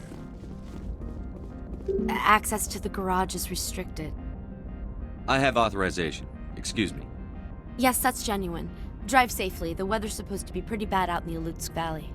Access to the garage is restricted. I have authorization. Excuse me. Yes, that's genuine. Drive safely. The weather's supposed to be pretty bad out in the Alutsk Valley.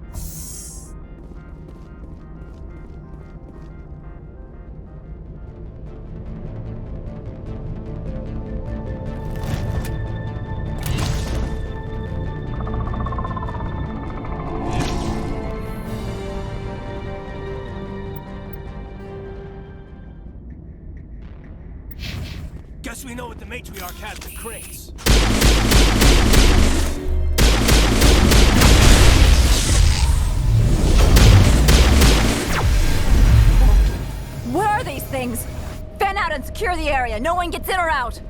Guess we know what the matriarch has to crates. What are these things? Fan out and secure the area. No one gets in or out.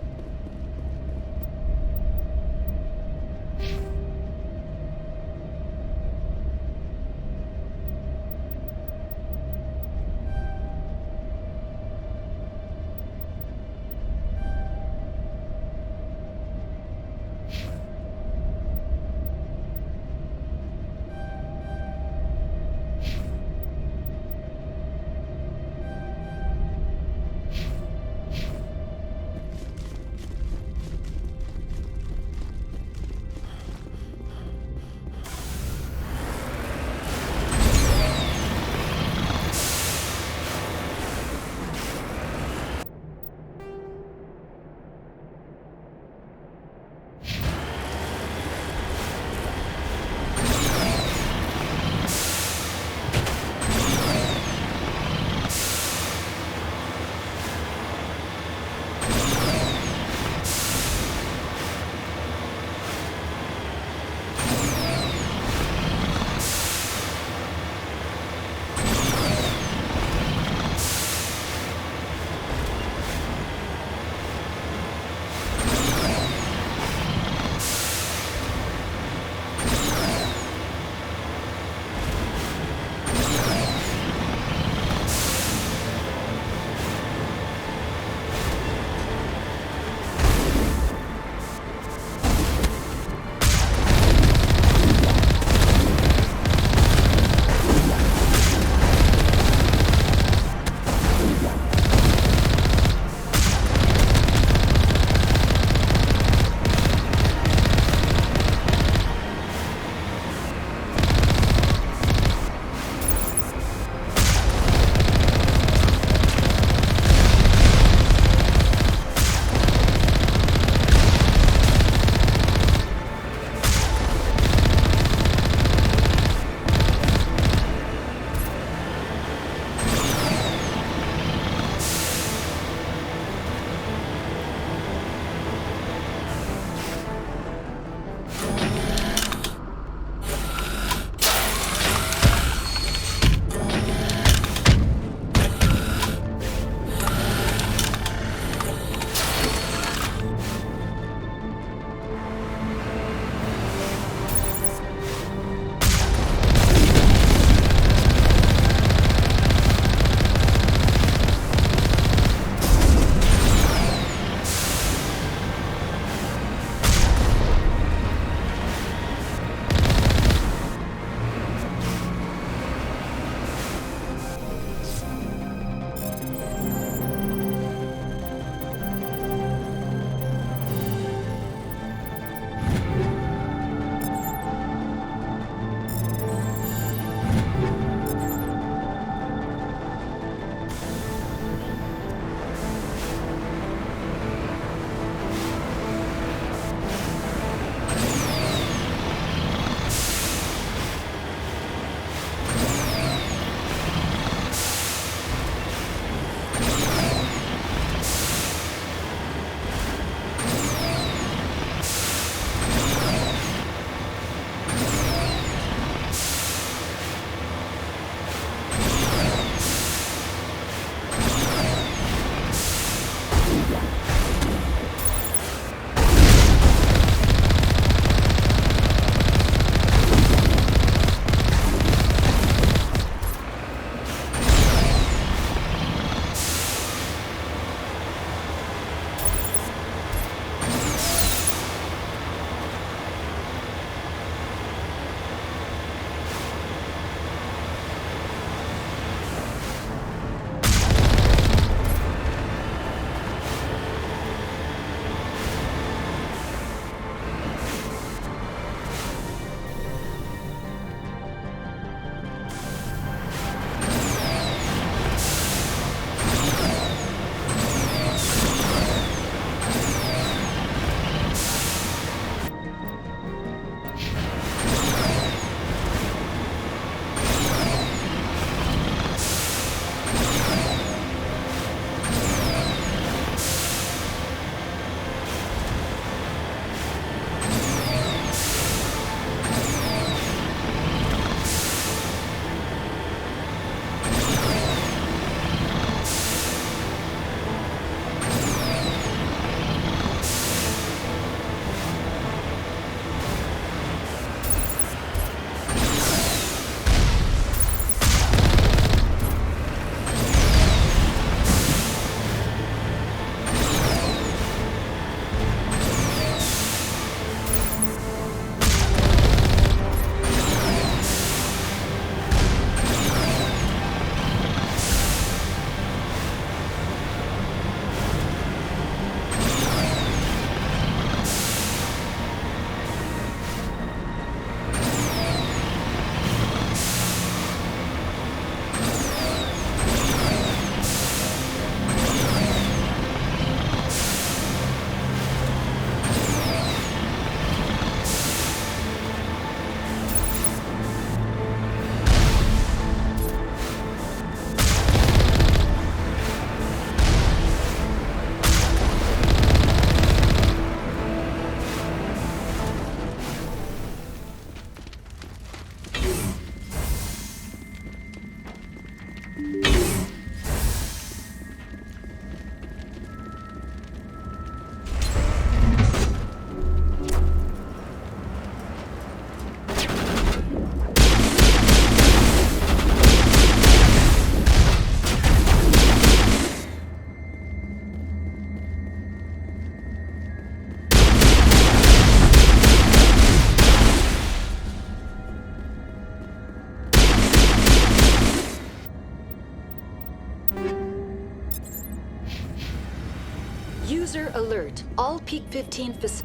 User alert. All Peak 15 facilities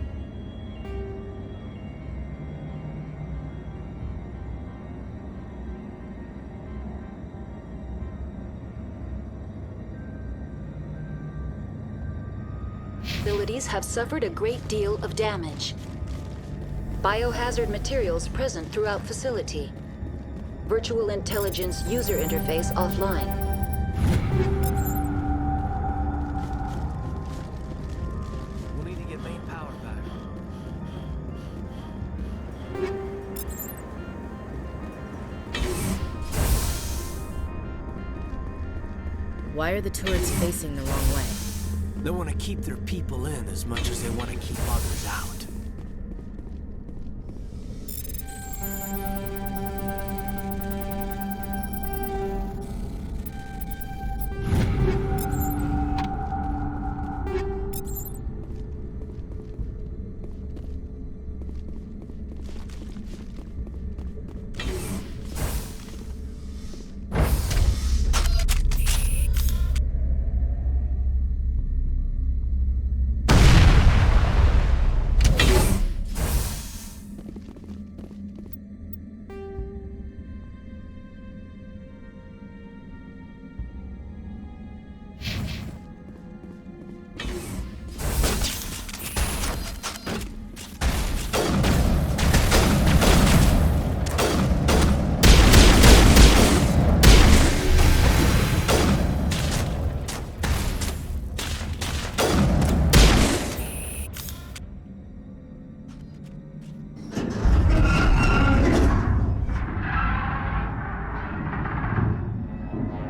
have suffered a great deal of damage. Biohazard materials present throughout facility. Virtual intelligence user interface offline. We'll need to get main power back. Why are the turrets facing the wrong way? They want to keep their people in as much as they want to keep others out.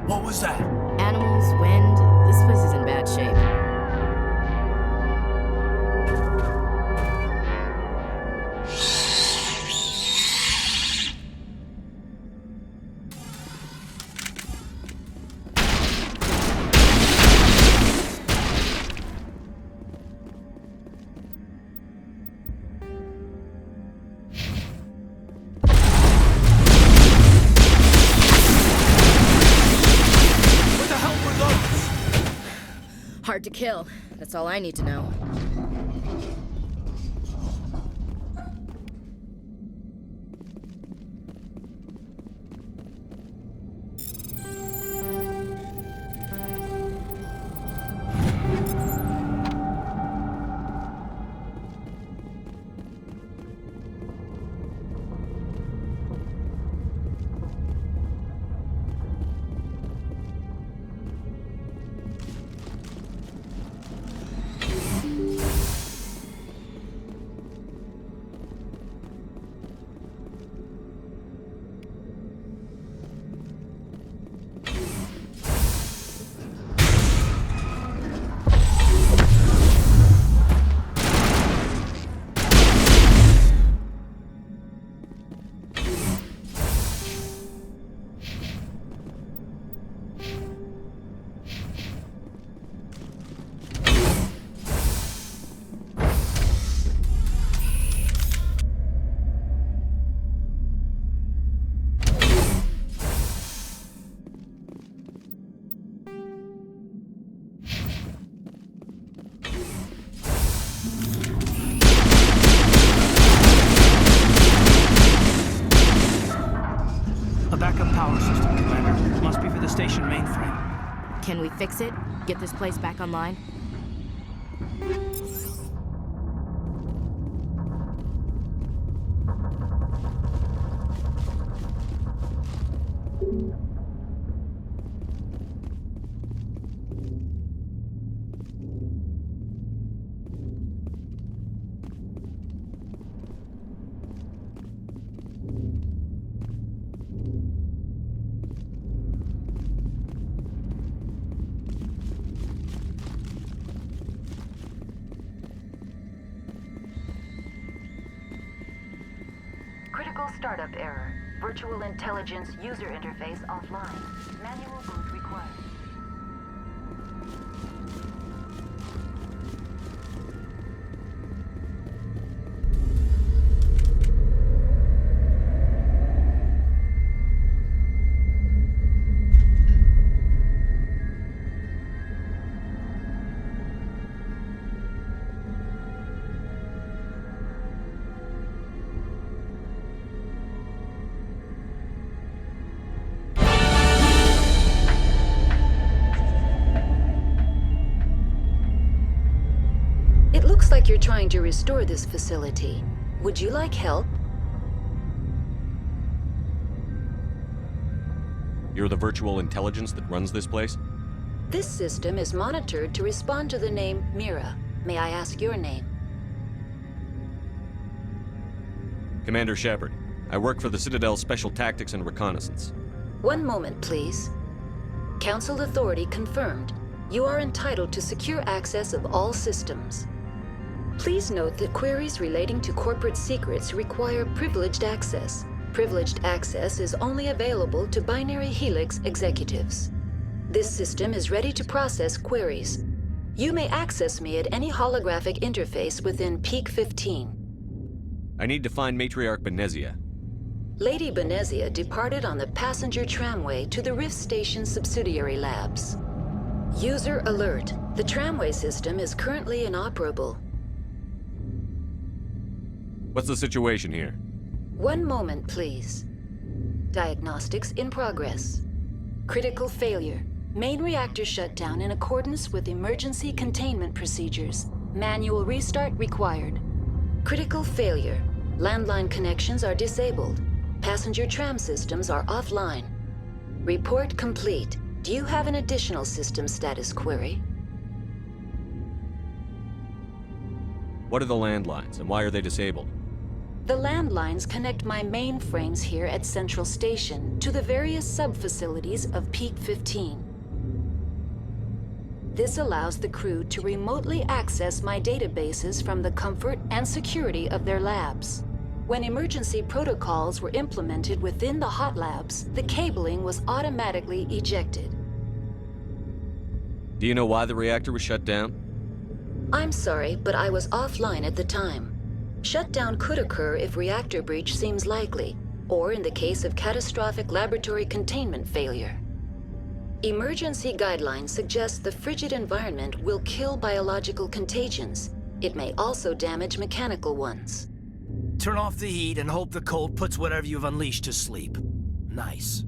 What was that? Animals, wind, this place is in bad shape. Hard to kill. That's all I need to know. Can we fix it? Get this place back online? Startup error. Virtual intelligence user interface offline. Manual boot required. We're trying to restore this facility. Would you like help? You're the virtual intelligence that runs this place? This system is monitored to respond to the name Mira. May I ask your name? Commander Shepard. I work for the Citadel Special Tactics and Reconnaissance. One moment, please. Council authority confirmed. You are entitled to secure access of all systems. Please note that queries relating to corporate secrets require privileged access. Privileged access is only available to Binary Helix executives. This system is ready to process queries. You may access me at any holographic interface within Peak 15. I need to find Matriarch Benezia. Lady Benezia departed on the passenger tramway to the Rift Station subsidiary labs. User alert. The tramway system is currently inoperable. What's the situation here? One moment, please. Diagnostics in progress. Critical failure. Main reactor shut down in accordance with emergency containment procedures. Manual restart required. Critical failure. Landline connections are disabled. Passenger tram systems are offline. Report complete. Do you have an additional system status query? What are the landlines, and why are they disabled? The landlines connect my mainframes here at Central Station to the various sub-facilities of Peak 15. This allows the crew to remotely access my databases from the comfort and security of their labs. When emergency protocols were implemented within the hot labs, the cabling was automatically ejected. Do you know why the reactor was shut down? I'm sorry, but I was offline at the time. Shutdown could occur if reactor breach seems likely, or in the case of catastrophic laboratory containment failure. Emergency guidelines suggest the frigid environment will kill biological contagions. It may also damage mechanical ones. Turn off the heat and hope the cold puts whatever you've unleashed to sleep. Nice.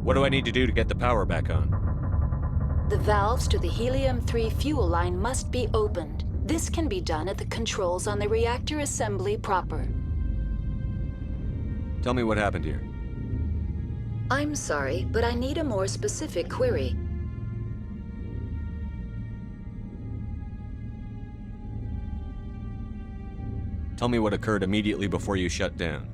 What do I need to do to get the power back on? The valves to the helium-3 fuel line must be opened. This can be done at the controls on the reactor assembly proper. Tell me what happened here. I'm sorry, but I need a more specific query. Tell me what occurred immediately before you shut down.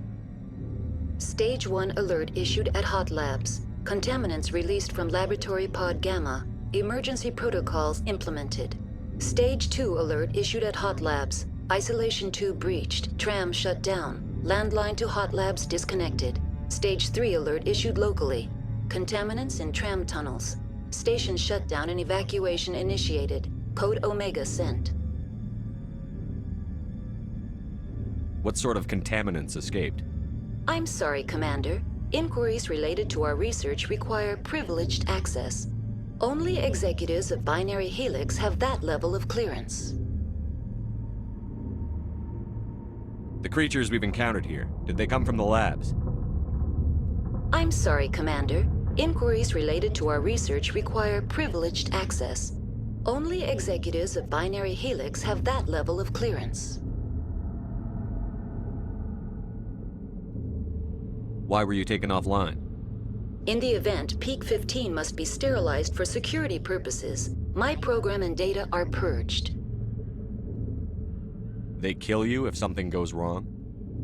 Stage 1 alert issued at Hot Labs. Contaminants released from Laboratory Pod Gamma. Emergency protocols implemented. Stage 2 alert issued at Hot Labs. Isolation tube breached. Tram shut down. Landline to Hot Labs disconnected. Stage 3 alert issued locally. Contaminants in tram tunnels. Station shutdown and evacuation initiated. Code Omega sent. What sort of contaminants escaped? I'm sorry, Commander. Inquiries related to our research require privileged access. Only executives of Binary Helix have that level of clearance. The creatures we've encountered here, did they come from the labs? I'm sorry, Commander. Inquiries related to our research require privileged access. Only executives of Binary Helix have that level of clearance. Why were you taken offline? In the event, Peak 15 must be sterilized for security purposes. My program and data are purged. They kill you if something goes wrong?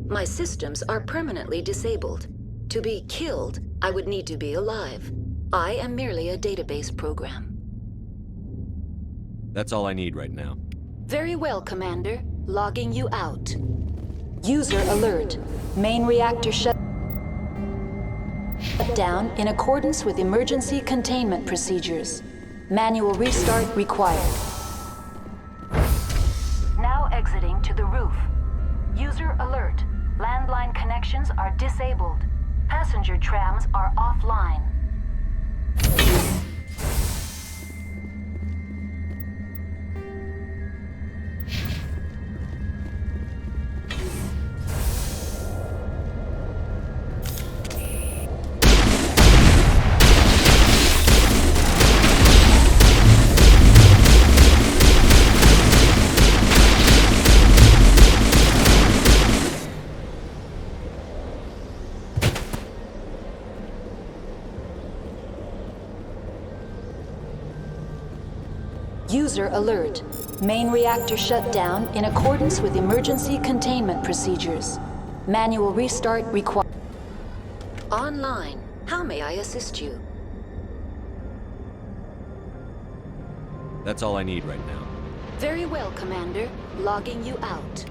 My systems are permanently disabled. To be killed, I would need to be alive. I am merely a database program. That's all I need right now. Very well, Commander. Logging you out. User alert. Main reactor shut down in accordance with emergency containment procedures. Manual restart required. Now exiting to the roof. User alert. Landline connections are disabled. Passenger trams are offline. User alert. Main reactor shut down in accordance with emergency containment procedures. Manual restart required. Online. How may I assist you? That's all I need right now. Very well, Commander. Logging you out.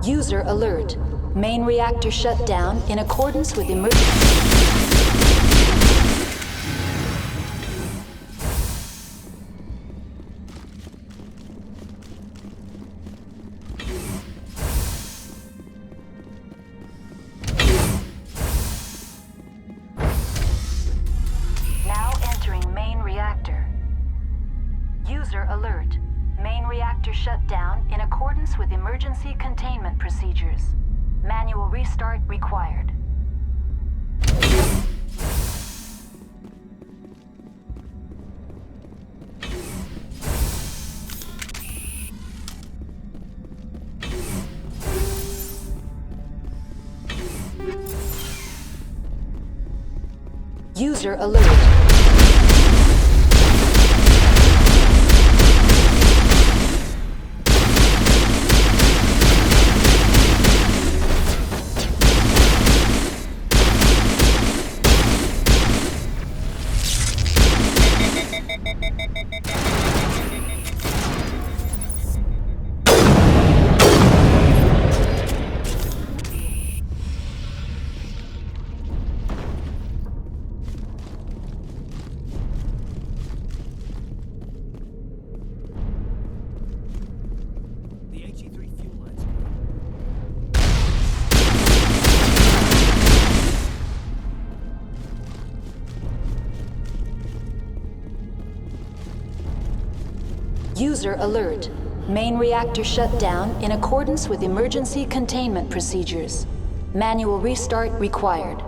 User alert. Main reactor shut down in accordance with emergency. Now entering main reactor. User alert. Main reactor shut down in accordance with emergency containment procedures. Manual restart required. User alert. User alert. Main reactor shut down in accordance with emergency containment procedures. Manual restart required.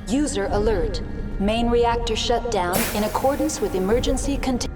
User alert. Main reactor shut down in accordance with emergency containment.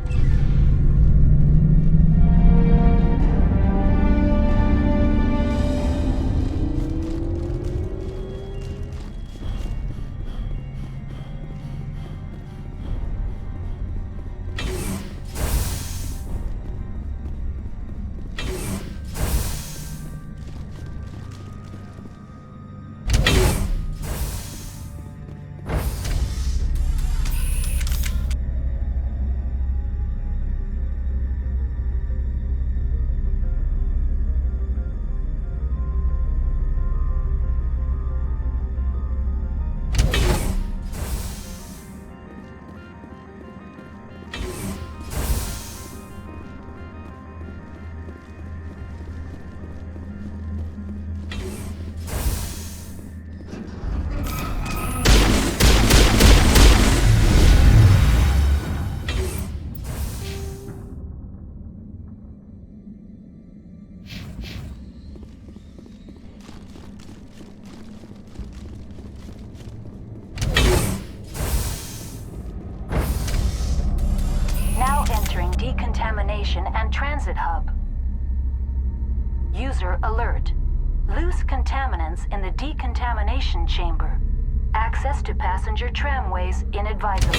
Decontamination and Transit Hub. User alert. Loose contaminants in the decontamination chamber. Access to passenger tramways inadvisable.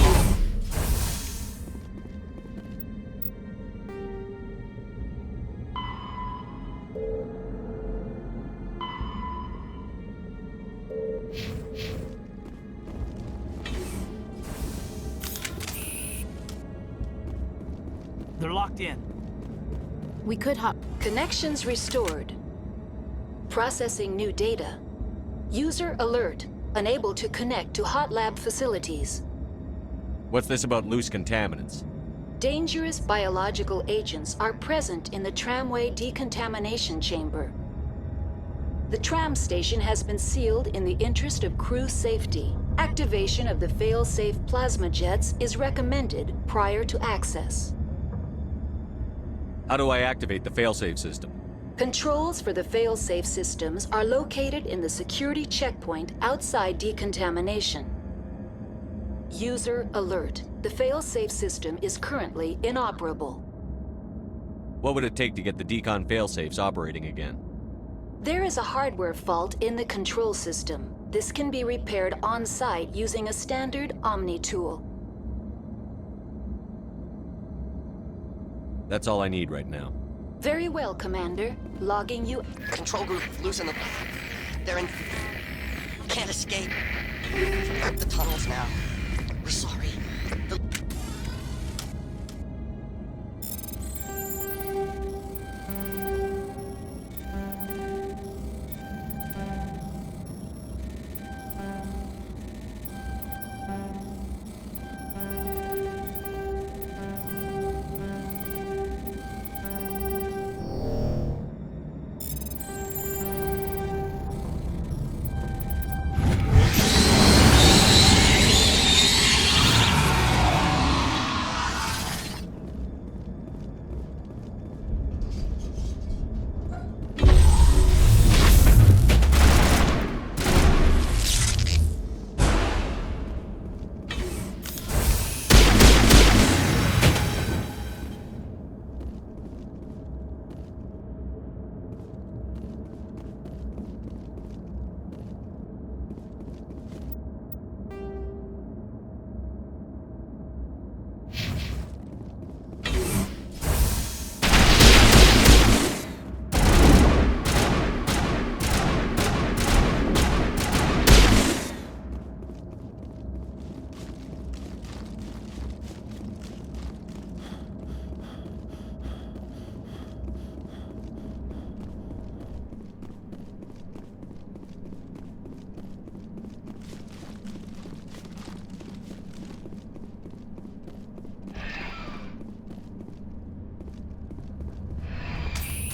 They're locked in. We could hop. Connections restored. Processing new data. User alert. Unable to connect to hot lab facilities. What's this about loose contaminants? Dangerous biological agents are present in the tramway decontamination chamber. The tram station has been sealed in the interest of crew safety. Activation of the fail-safe plasma jets is recommended prior to access. How do I activate the failsafe system? Controls for the fail-safe systems are located in the security checkpoint outside decontamination. User alert. The fail-safe system is currently inoperable. What would it take to get the decon failsafes operating again? There is a hardware fault in the control system. This can be repaired on-site using a standard Omni tool. That's all I need right now. Very well, Commander. Logging you. Control group, loosen them. They're in... Can't escape. Up the tunnels now. We're sorry.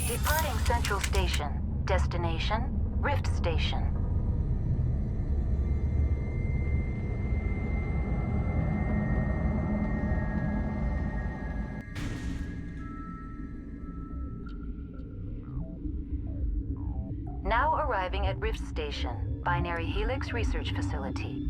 Departing Central Station. Destination, Rift Station. Now arriving at Rift Station, Binary Helix Research Facility.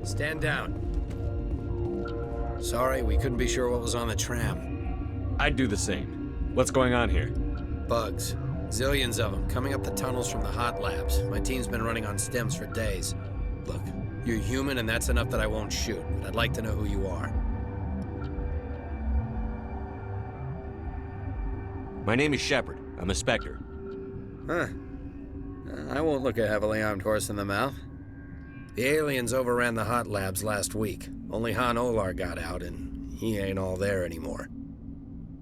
Stand down. Sorry, we couldn't be sure what was on the tram. I'd do the same. What's going on here? Bugs. Zillions of them, coming up the tunnels from the hot labs. My team's been running on stems for days. Look, You're human, and that's enough that I won't shoot. But I'd like to know who you are. My name is Shepard. I'm a Spectre. Huh. I won't look a heavily armed horse in the mouth. The aliens overran the hot labs last week. Only Han Olar got out, and he ain't all there anymore.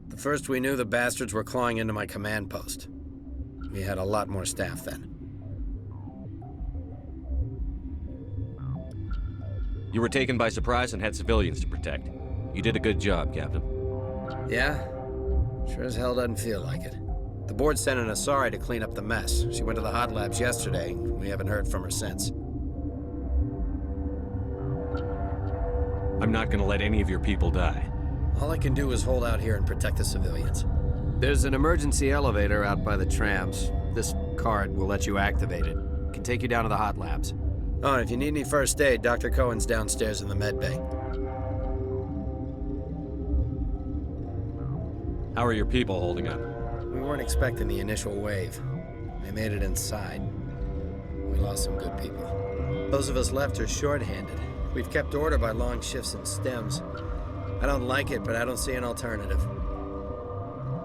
The first we knew, the bastards were clawing into my command post. We had a lot more staff then. You were taken by surprise and had civilians to protect. You did a good job, Captain. Yeah? Sure as hell doesn't feel like it. The board sent an Asari to clean up the mess. She went to the hot labs yesterday. We haven't heard from her since. I'm not gonna let any of your people die. All I can do is hold out here and protect the civilians. There's an emergency elevator out by the trams. This card will let you activate it. It can take you down to the hot labs. Oh, and if you need any first aid, Dr. Cohen's downstairs in the med bay. How are your people holding up? We weren't expecting the initial wave. They made it inside. We lost some good people. Those of us left are short-handed. We've kept order by long shifts and stems. I don't like it, but I don't see an alternative.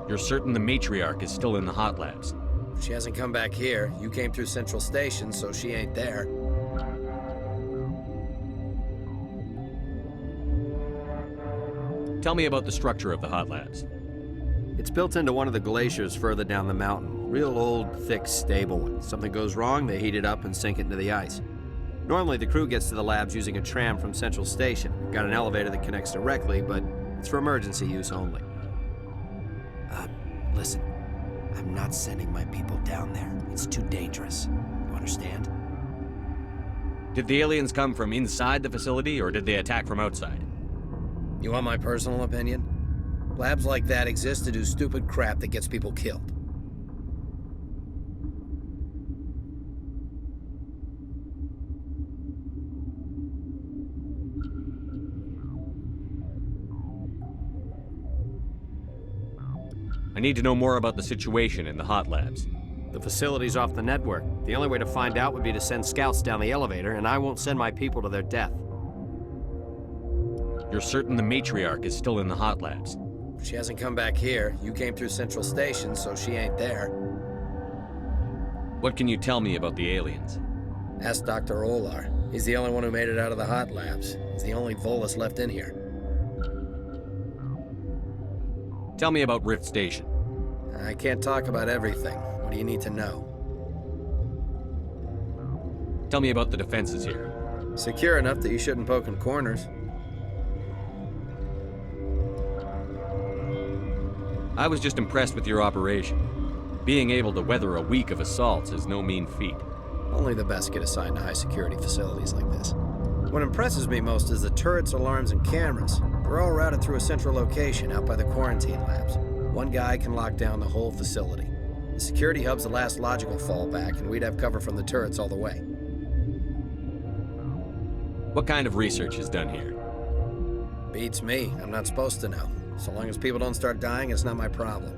You're certain the matriarch is still in the hot labs? She hasn't come back here. You came through Central Station, so she ain't there. Tell me about the structure of the hot labs. It's built into one of the glaciers further down the mountain. Real old, thick, stable one. Something goes wrong, they heat it up and sink it into the ice. Normally, the crew gets to the labs using a tram from Central Station. We've got an elevator that connects directly, but it's for emergency use only. Listen. I'm not sending my people down there. It's too dangerous. You understand? Did the aliens come from inside the facility, or did they attack from outside? You want my personal opinion? Labs like that exist to do stupid crap that gets people killed. I need to know more about the situation in the hot labs. The facility's off the network. The only way to find out would be to send scouts down the elevator, and I won't send my people to their death. You're certain the matriarch is still in the hot labs? She hasn't come back here. You came through Central Station, so she ain't there. What can you tell me about the aliens? Ask Dr. Olar. He's the only one who made it out of the hot labs. He's the only Volus left in here. Tell me about Rift Station. I can't talk about everything. What do you need to know? Tell me about the defenses here. Secure enough that you shouldn't poke in corners. I was just impressed with your operation. Being able to weather a week of assaults is no mean feat. Only the best get assigned to high-security facilities like this. What impresses me most is the turrets, alarms, and cameras. They're all routed through a central location out by the quarantine labs. One guy can lock down the whole facility. The security hub's the last logical fallback, and we'd have cover from the turrets all the way. What kind of research is done here? Beats me. I'm not supposed to know. So long as people don't start dying, it's not my problem.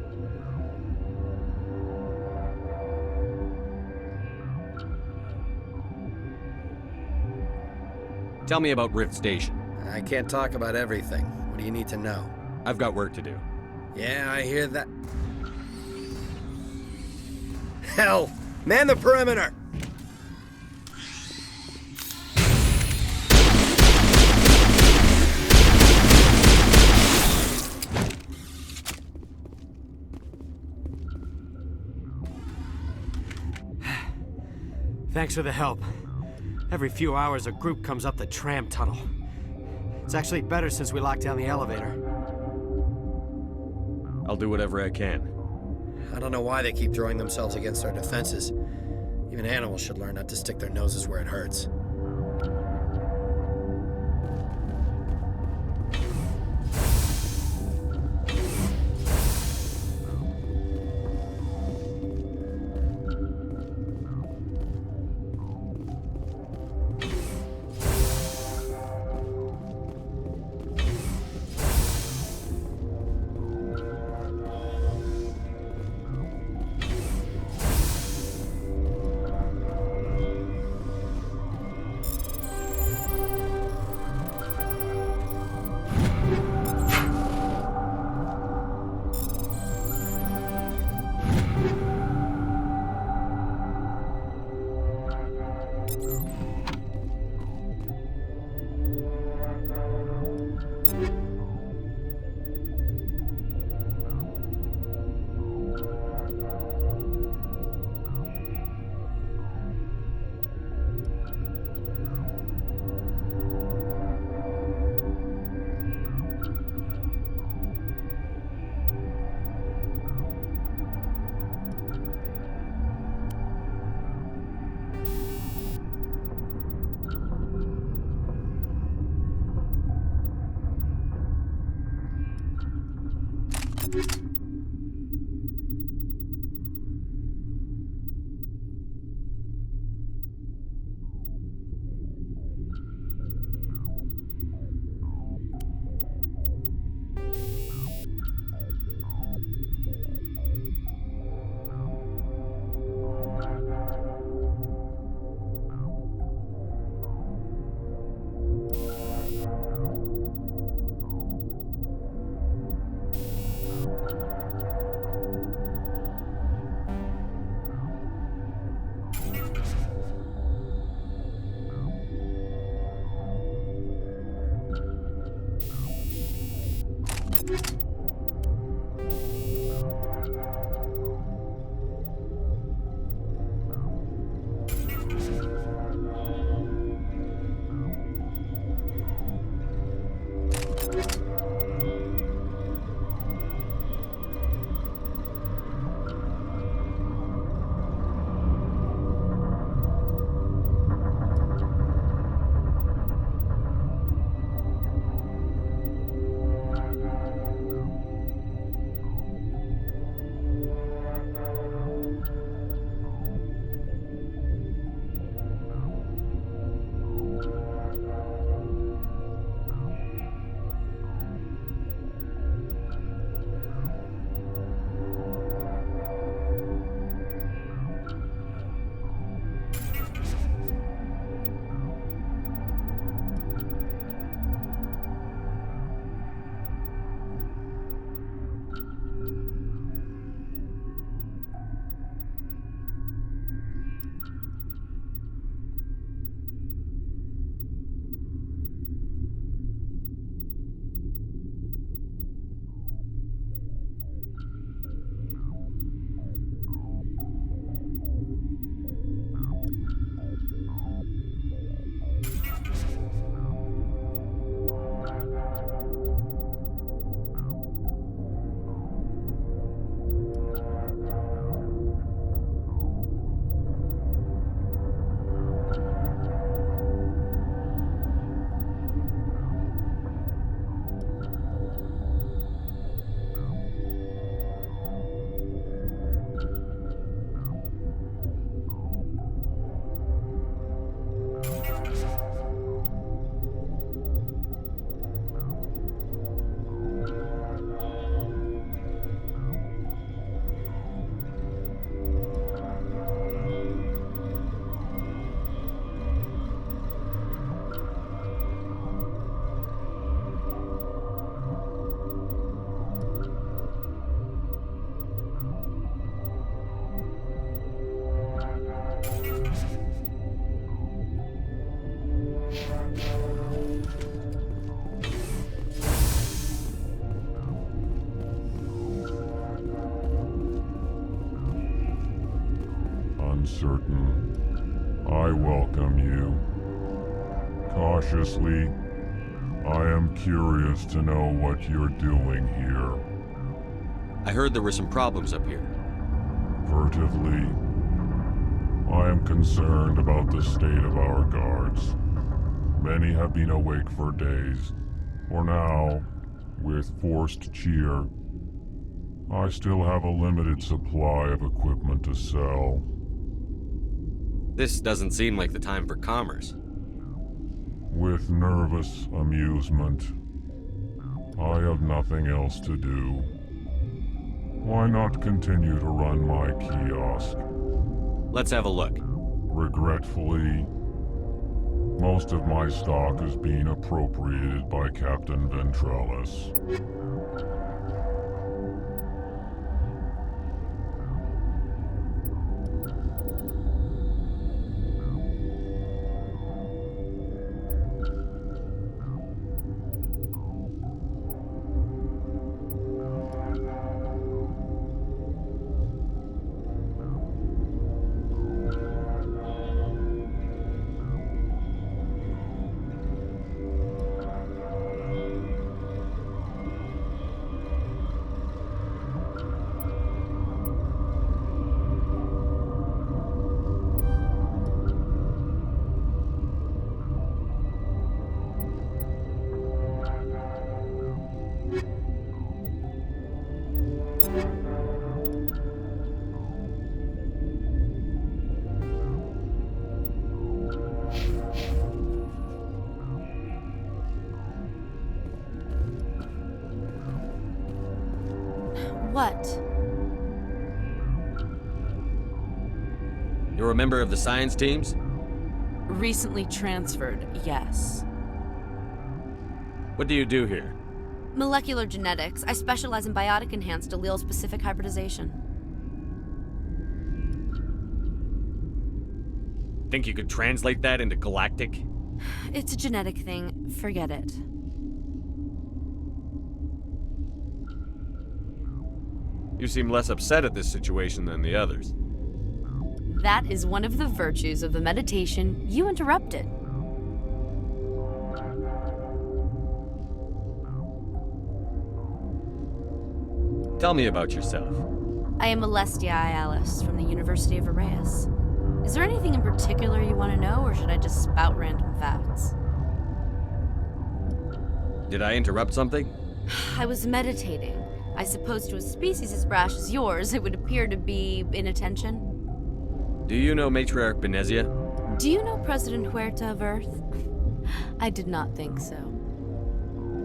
Tell me about Rift Station. I can't talk about everything. What do you need to know? I've got work to do. Yeah, I hear that. Hell! Man the perimeter! Thanks for the help. Every few hours, a group comes up the tram tunnel. It's actually better since we locked down the elevator. I'll do whatever I can. I don't know why they keep throwing themselves against our defenses. Even animals should learn not to stick their noses where it hurts. Uncertain, I welcome you. Cautiously, I am curious to know what you're doing here. I heard there were some problems up here. Furtively, I am concerned about the state of our guards. Many have been awake for days. For now, with forced cheer, I still have a limited supply of equipment to sell. This doesn't seem like the time for commerce. With nervous amusement. I have nothing else to do. Why not continue to run my kiosk? Let's have a look. Regretfully, most of my stock is being appropriated by Captain Ventrellis. What? You're a member of the science teams? Recently transferred, yes. What do you do here? Molecular genetics. I specialize in biotic-enhanced allele-specific hybridization. Think you could translate that into galactic? It's a genetic thing. Forget it. You seem less upset at this situation than the others. That is one of the virtues of the meditation you interrupted. Tell me about yourself. I am Alestia Ayalis from the University of Arraeus. Is there anything in particular you want to know, or should I just spout random facts? Did I interrupt something? I was meditating. I suppose to a species as brash as yours, it would appear to be inattention. Do you know Matriarch Benezia? Do you know President Huerta of Earth? I did not think so.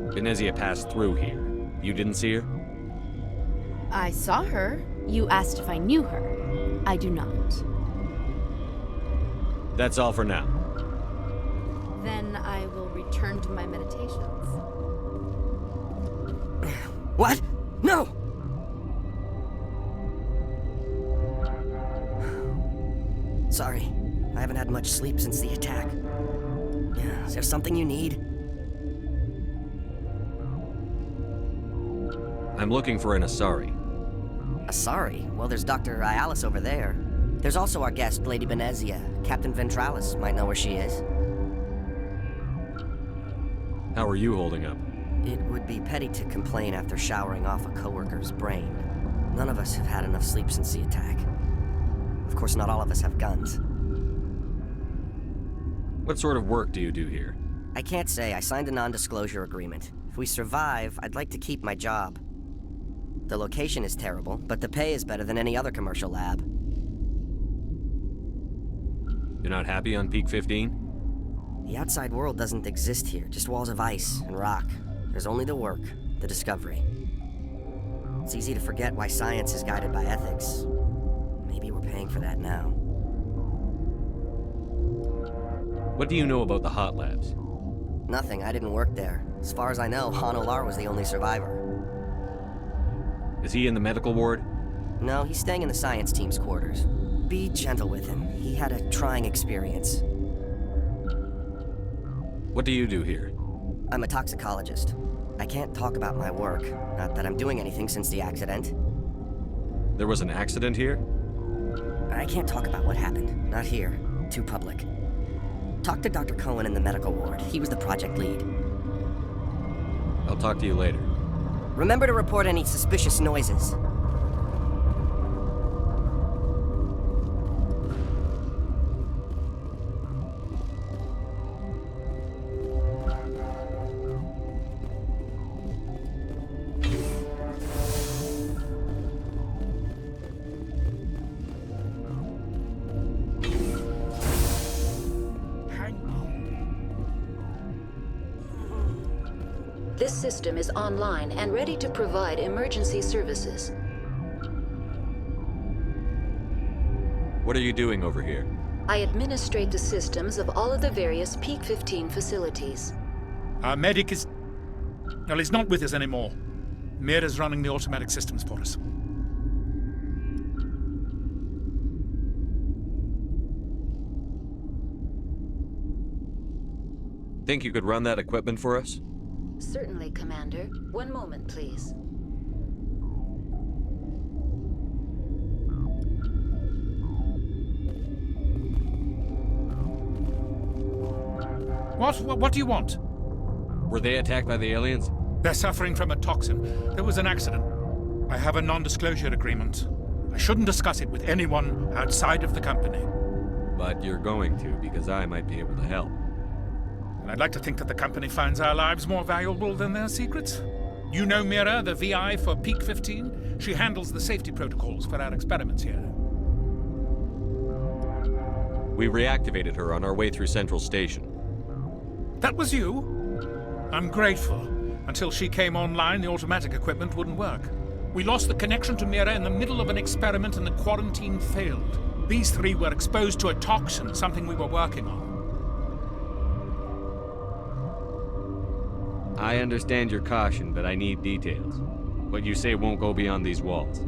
Benezia passed through here. You didn't see her? I saw her. You asked if I knew her. I do not. That's all for now. Then I will return to my meditations. What? No! Sorry, I haven't had much sleep since the attack. Is there something you need? I'm looking for an Asari. Asari? Well, there's Dr. Ayalis over there. There's also our guest, Lady Benezia. Captain Ventralis might know where she is. How are you holding up? It would be petty to complain after showering off a coworker's brain. None of us have had enough sleep since the attack. Of course, not all of us have guns. What sort of work do you do here? I can't say. I signed a non-disclosure agreement. If we survive, I'd like to keep my job. The location is terrible, but the pay is better than any other commercial lab. You're not happy on Peak 15? The outside world doesn't exist here, just walls of ice and rock. There's only the work, the discovery. It's easy to forget why science is guided by ethics. Maybe we're paying for that now. What do you know about the hot labs? Nothing, I didn't work there. As far as I know, Han Olar was the only survivor. Is he in the medical ward? No, he's staying in the science team's quarters. Be gentle with him. He had a trying experience. What do you do here? I'm a toxicologist. I can't talk about my work. Not that I'm doing anything since the accident. There was an accident here? I can't talk about what happened. Not here. Too public. Talk to Dr. Cohen in the medical ward. He was the project lead. I'll talk to you later. Remember to report any suspicious noises. This system is online and ready to provide emergency services. What are you doing over here? I administrate the systems of all of the various Peak 15 facilities. Our medic is... well, he's not with us anymore. Mira's running the automatic systems for us. Think you could run that equipment for us? Certainly, Commander. One moment, please. What do you want? Were they attacked by the aliens? They're suffering from a toxin. There was an accident. I have a non-disclosure agreement. I shouldn't discuss it with anyone outside of the company. But you're going to, because I might be able to help. And I'd like to think that the company finds our lives more valuable than their secrets. You know Mira, the VI for Peak 15? She handles the safety protocols for our experiments here. We reactivated her on our way through Central Station. That was you? I'm grateful. Until she came online, the automatic equipment wouldn't work. We lost the connection to Mira in the middle of an experiment and the quarantine failed. These three were exposed to a toxin, something we were working on. I understand your caution, but I need details. What you say won't go beyond these walls.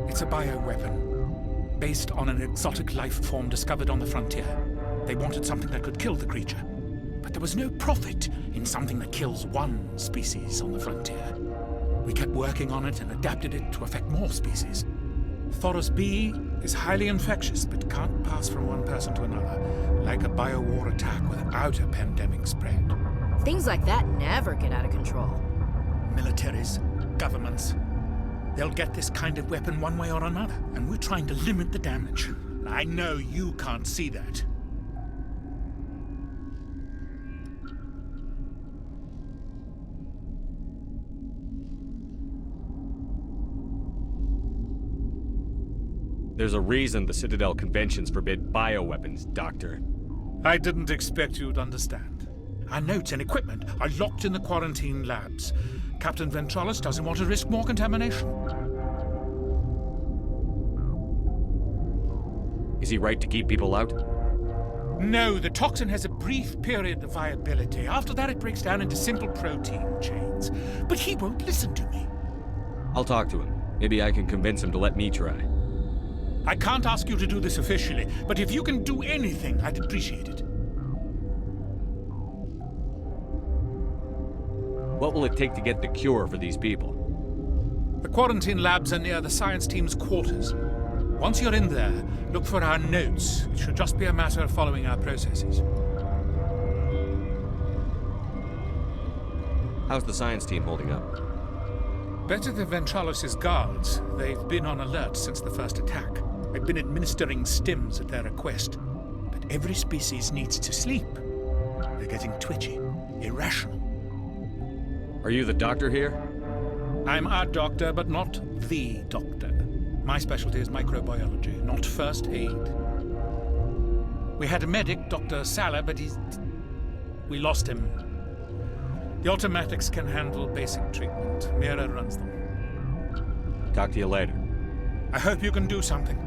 It's a bioweapon, based on an exotic life form discovered on the frontier. They wanted something that could kill the creature. But there was no profit in something that kills one species on the frontier. We kept working on it and adapted it to affect more species. Thoros B is highly infectious, but can't pass from one person to another, like a biowar attack without a pandemic spread. Things like that never get out of control. Militaries, governments, they'll get this kind of weapon one way or another, and we're trying to limit the damage. I know you can't see that. There's a reason the Citadel conventions forbid bioweapons, Doctor. I didn't expect you'd understand. Our notes and equipment are locked in the quarantine labs. Captain Ventralis doesn't want to risk more contamination. Is he right to keep people out? No, the toxin has a brief period of viability. After that, it breaks down into simple protein chains. But he won't listen to me. I'll talk to him. Maybe I can convince him to let me try. I can't ask you to do this officially, but if you can do anything, I'd appreciate it. What will it take to get the cure for these people? The quarantine labs are near the science team's quarters. Once you're in there, look for our notes. It should just be a matter of following our processes. How's the science team holding up? Better than Ventralis' guards. They've been on alert since the first attack. They've been administering stims at their request. But every species needs to sleep. They're getting twitchy, irrational. Are you the doctor here? I'm our doctor, but not the doctor. My specialty is microbiology, not first aid. We had a medic, Dr. Sala, but we lost him. The automatics can handle basic treatment. Mira runs them. Talk to you later. I hope you can do something.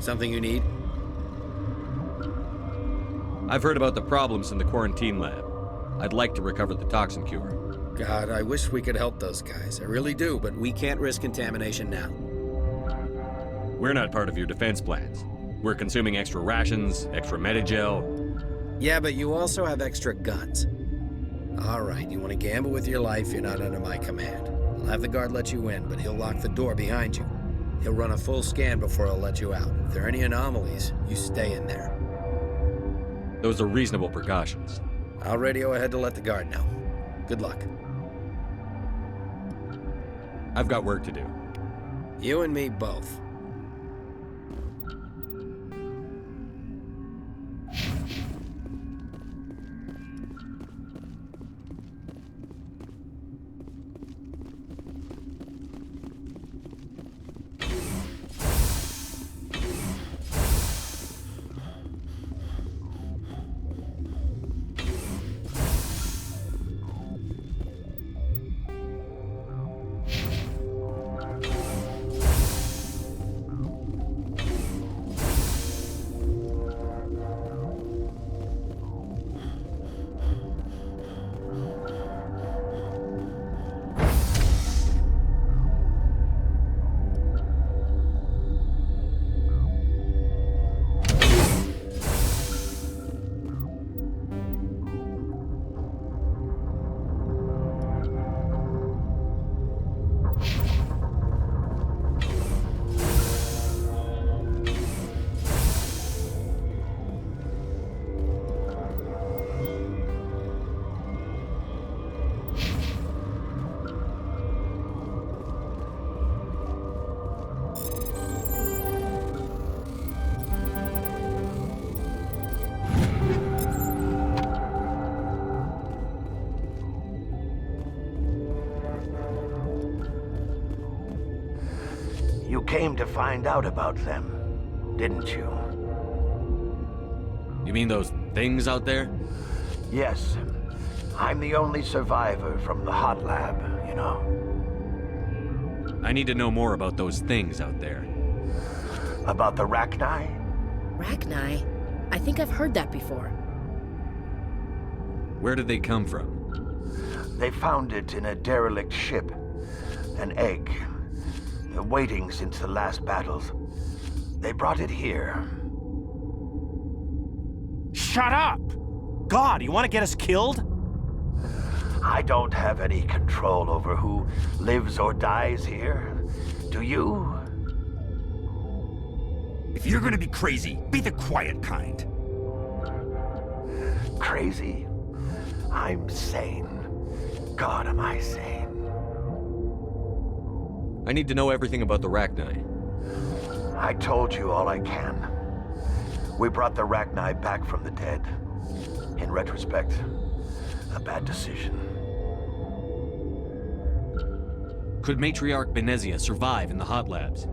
Something you need? I've heard about the problems in the quarantine lab. I'd like to recover the toxin cure. God, I wish we could help those guys. I really do, but we can't risk contamination now. We're not part of your defense plans. We're consuming extra rations, extra Medigel. Yeah, but you also have extra guns. All right, you want to gamble with your life, you're not under my command. I'll have the guard let you in, but he'll lock the door behind you. He'll run a full scan before he'll let you out. If there are any anomalies, you stay in there. Those are reasonable precautions. I'll radio ahead to let the guard know. Good luck. I've got work to do. You and me both. You came to find out about them, didn't you? You mean those things out there? Yes. I'm the only survivor from the hot lab, you know. I need to know more about those things out there. About the Rachni? Rachni? I think I've heard that before. Where did they come from? They found it in a derelict ship. An egg. Waiting since the last battles. They brought it here. Shut up! God, you want to get us killed? I don't have any control over who lives or dies here. Do you? If you're gonna be crazy, be the quiet kind. Crazy? I'm sane. God, am I sane. I need to know everything about the Rachni. I told you all I can. We brought the Rachni back from the dead. In retrospect, a bad decision. Could Matriarch Benezia survive in the hot labs?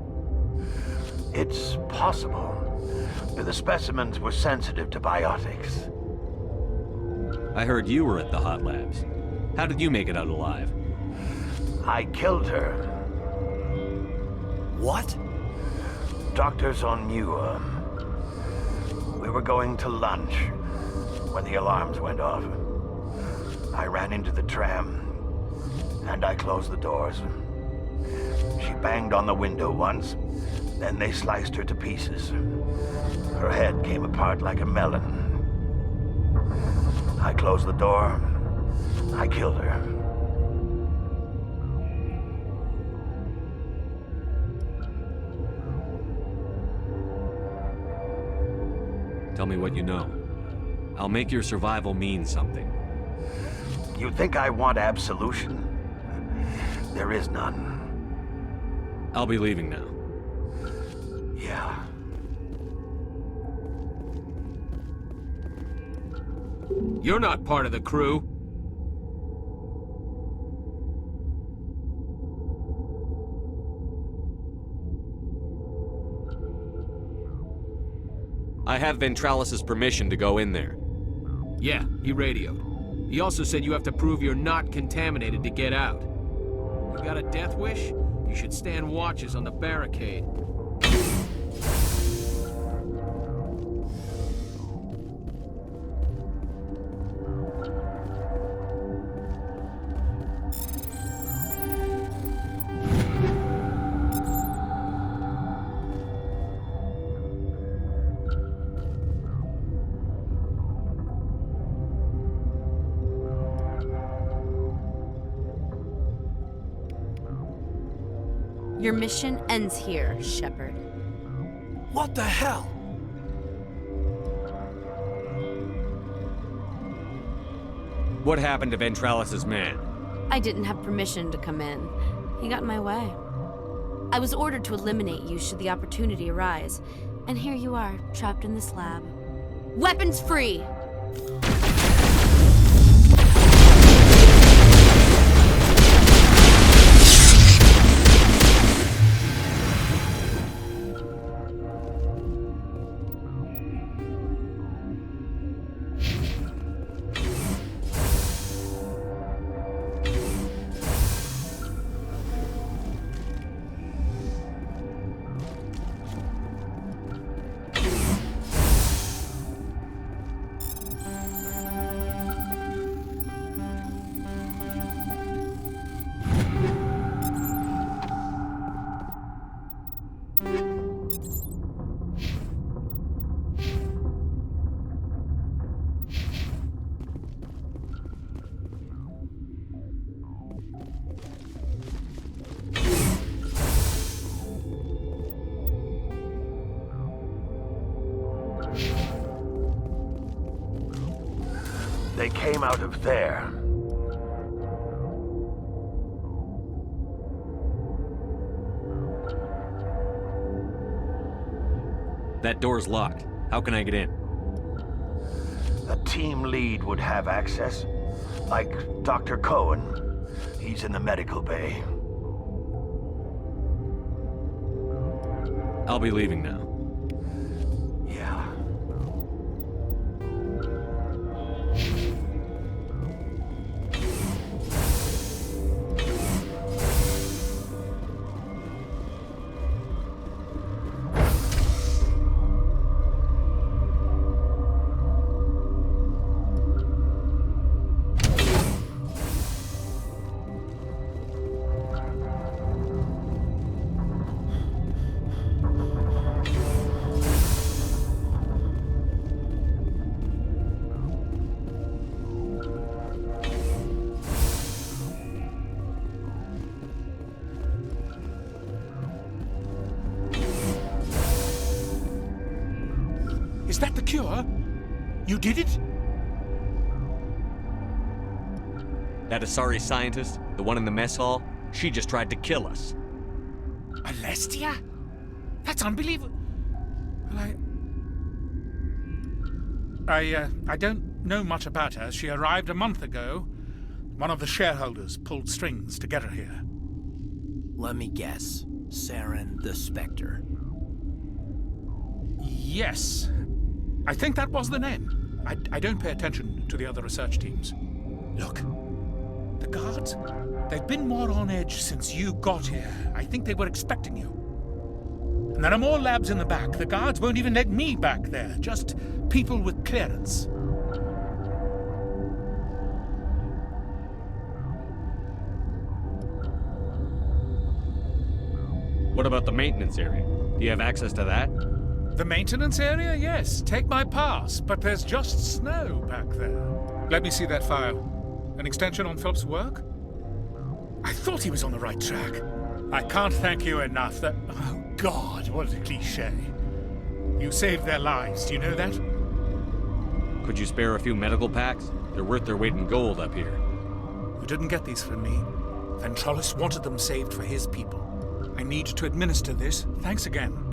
It's possible. The specimens were sensitive to biotics. I heard you were at the hot labs. How did you make it out alive? I killed her. What? Doctors on Muir. We were going to lunch when the alarms went off. I ran into the tram, and I closed the doors. She banged on the window once, then they sliced her to pieces. Her head came apart like a melon. I closed the door. I killed her. Tell me what you know. I'll make your survival mean something. You think I want absolution? There is none. I'll be leaving now. Yeah. You're not part of the crew. I have Ventralis' permission to go in there. Yeah, he radioed. He also said you have to prove you're not contaminated to get out. You got a death wish? You should stand watches on the barricade. Your mission ends here, Shepard. What the hell? What happened to Ventralis' man? I didn't have permission to come in. He got in my way. I was ordered to eliminate you should the opportunity arise. And here you are, trapped in this lab. Weapons free! They came out of there. That door's locked. How can I get in? A team lead would have access. Like Dr. Cohen. He's in the medical bay. I'll be leaving now. Yeah. Is that the cure? You did it? That Asari scientist, the one in the mess hall, she just tried to kill us. Alestia? That's unbelievable. Well, I don't know much about her. She arrived a month ago. One of the shareholders pulled strings to get her here. Let me guess. Saren the Spectre. Yes. I think that was the name. I don't pay attention to the other research teams. Look, the guards, they've been more on edge since you got here. I think they were expecting you. And there are more labs in the back. The guards won't even let me back there. Just people with clearance. What about the maintenance area? Do you have access to that? The maintenance area? Yes. Take my pass. But there's just snow back there. Let me see that file. An extension on Philip's work? I thought he was on the right track. I can't thank you enough that... Oh, God, what a cliché. You saved their lives, do you know that? Could you spare a few medical packs? They're worth their weight in gold up here. You didn't get these from me. Ventrolis wanted them saved for his people. I need to administer this. Thanks again.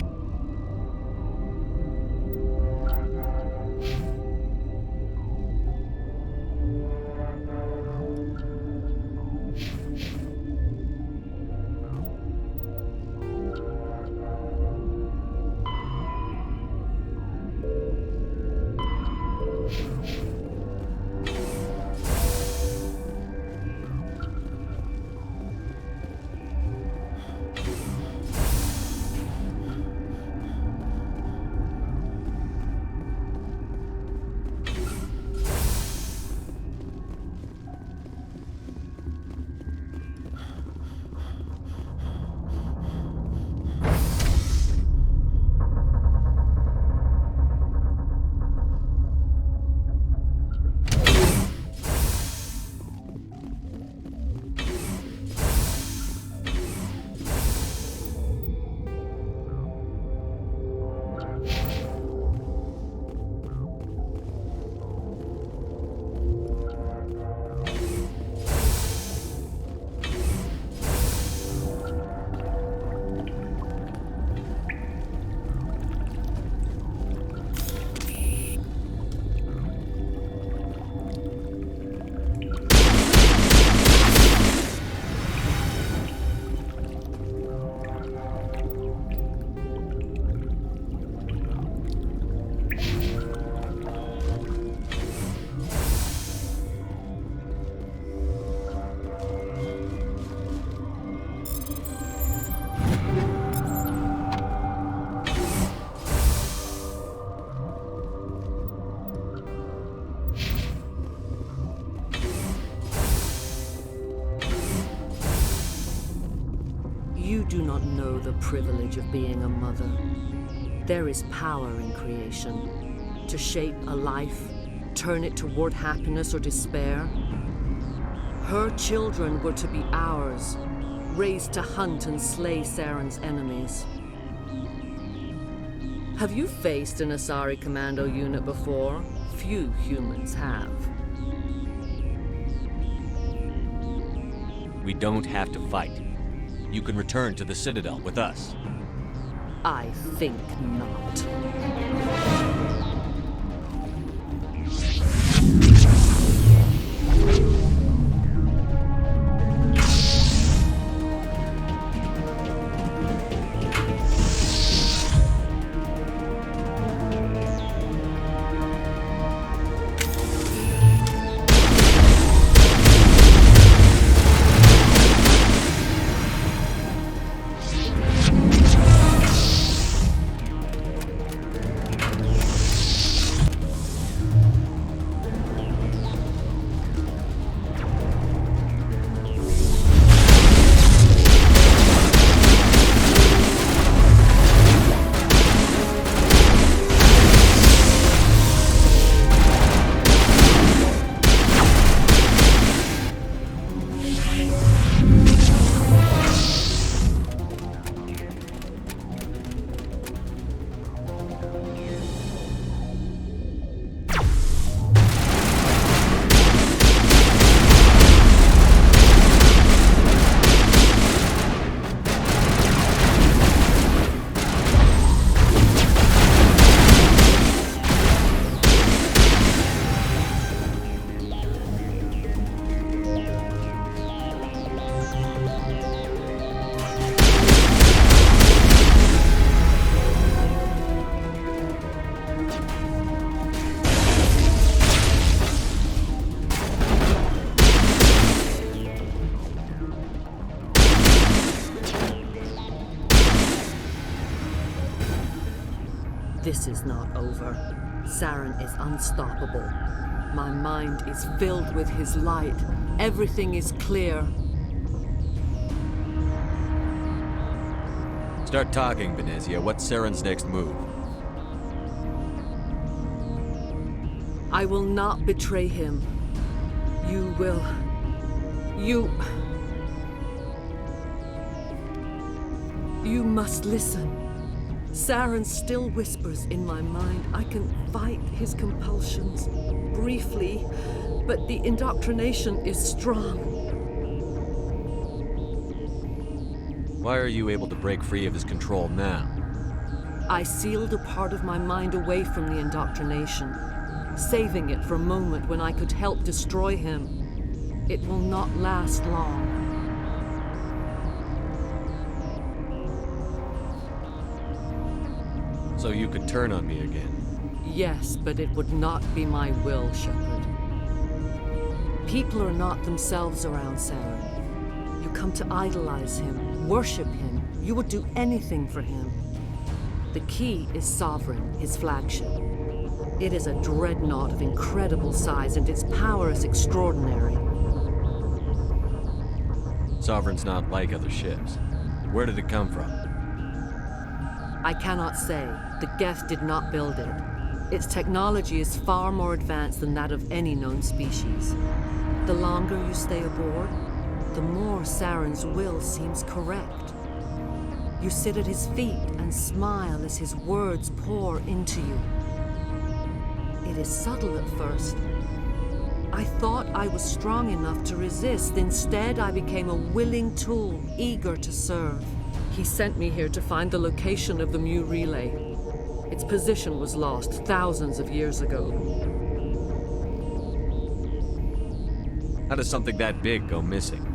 You do not know the privilege of being a mother. There is power in creation. To shape a life, turn it toward happiness or despair. Her children were to be ours, raised to hunt and slay Saren's enemies. Have you faced an Asari commando unit before? Few humans have. We don't have to fight. You can return to the Citadel with us. I think not. This is not over. Saren is unstoppable. My mind is filled with his light. Everything is clear. Start talking, Venezia. What's Saren's next move? I will not betray him. You will... You must listen. Saren still whispers in my mind. I can fight his compulsions, briefly, but the indoctrination is strong. Why are you able to break free of his control now? I sealed a part of my mind away from the indoctrination, saving it for a moment when I could help destroy him. It will not last long. So you could turn on me again? Yes, but it would not be my will, Shepard. People are not themselves around Saren. You come to idolize him, worship him. You would do anything for him. The key is Sovereign, his flagship. It is a dreadnought of incredible size, and its power is extraordinary. Sovereign's not like other ships. Where did it come from? I cannot say. The Geth did not build it. Its technology is far more advanced than that of any known species. The longer you stay aboard, the more Saren's will seems correct. You sit at his feet and smile as his words pour into you. It is subtle at first. I thought I was strong enough to resist. Instead, I became a willing tool, eager to serve. He sent me here to find the location of the Mu relay. Its position was lost thousands of years ago. How does something that big go missing?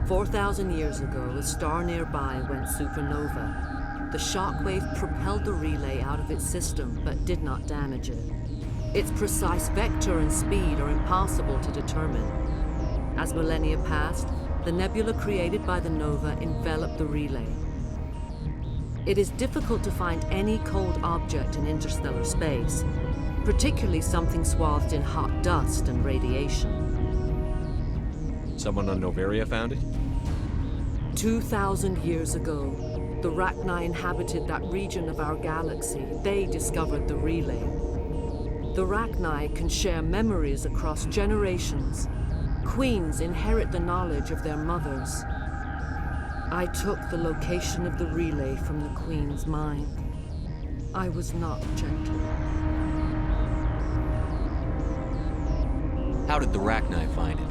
4,000 years ago, a star nearby went supernova. The shockwave propelled the relay out of its system, but did not damage it. Its precise vector and speed are impossible to determine. As millennia passed, the nebula created by the nova enveloped the relay. It is difficult to find any cold object in interstellar space, particularly something swathed in hot dust and radiation. Someone on Noveria found it? 2,000 years ago, the Rachni inhabited that region of our galaxy. They discovered the relay. The Rachni can share memories across generations. Queens inherit the knowledge of their mothers. I took the location of the relay from the Queen's mind. I was not gentle. How did the Rachni find it?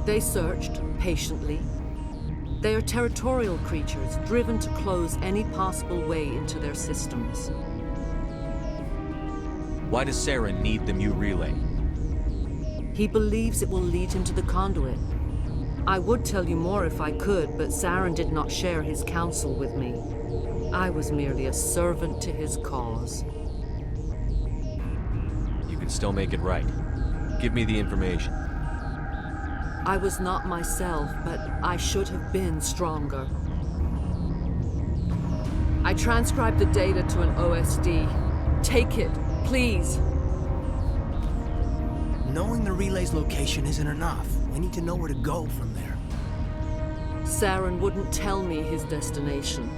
They searched, patiently. They are territorial creatures, driven to close any possible way into their systems. Why does Saren need the Mu relay? He believes it will lead him to the conduit. I would tell you more if I could, but Saren did not share his counsel with me. I was merely a servant to his cause. You can still make it right. Give me the information. I was not myself, but I should have been stronger. I transcribed the data to an OSD. Take it, please. Knowing the relay's location isn't enough. We need to know where to go from there. Saren wouldn't tell me his destination,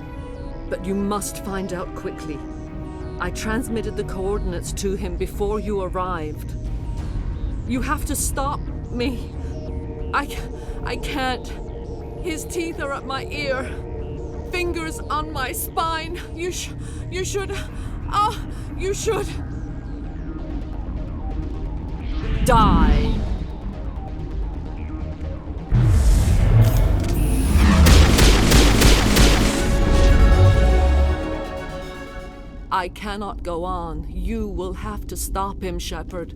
but you must find out quickly. I transmitted the coordinates to him before you arrived. You have to stop me. I can't. His teeth are at my ear. Fingers on my spine. You should. You should. Die. I cannot go on. You will have to stop him, Shepard.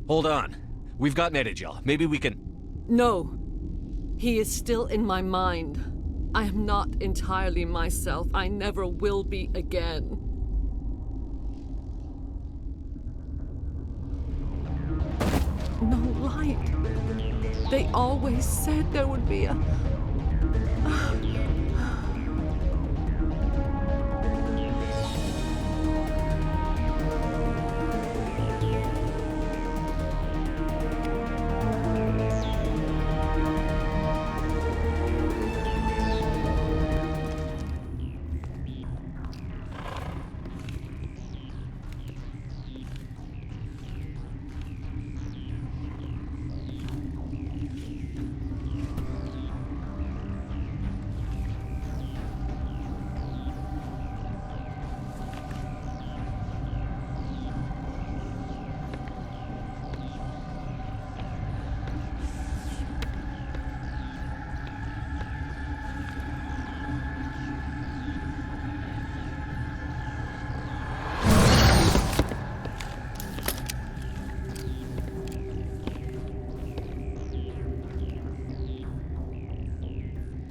Hold on. We've got Medigel. Maybe we can... No. He is still in my mind. I am not entirely myself. I never will be again. No light. They always said there would be a...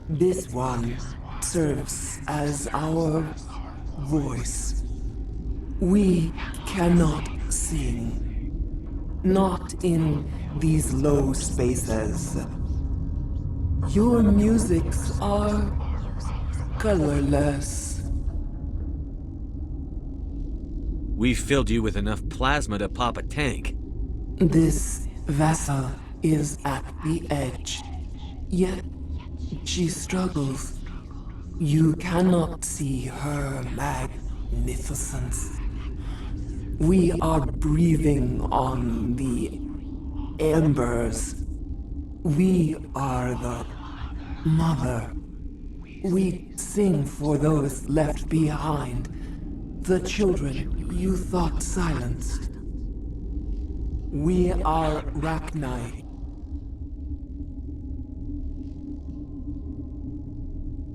This one serves as our voice. We cannot sing. Not in these low spaces. Your musics are colorless. We filled you with enough plasma to pop a tank. This vessel is at the edge. Yet she struggles. You cannot see her magnificence. We are breathing on the embers. We are the mother. We sing for those left behind, the children you thought silenced. We are Rachni.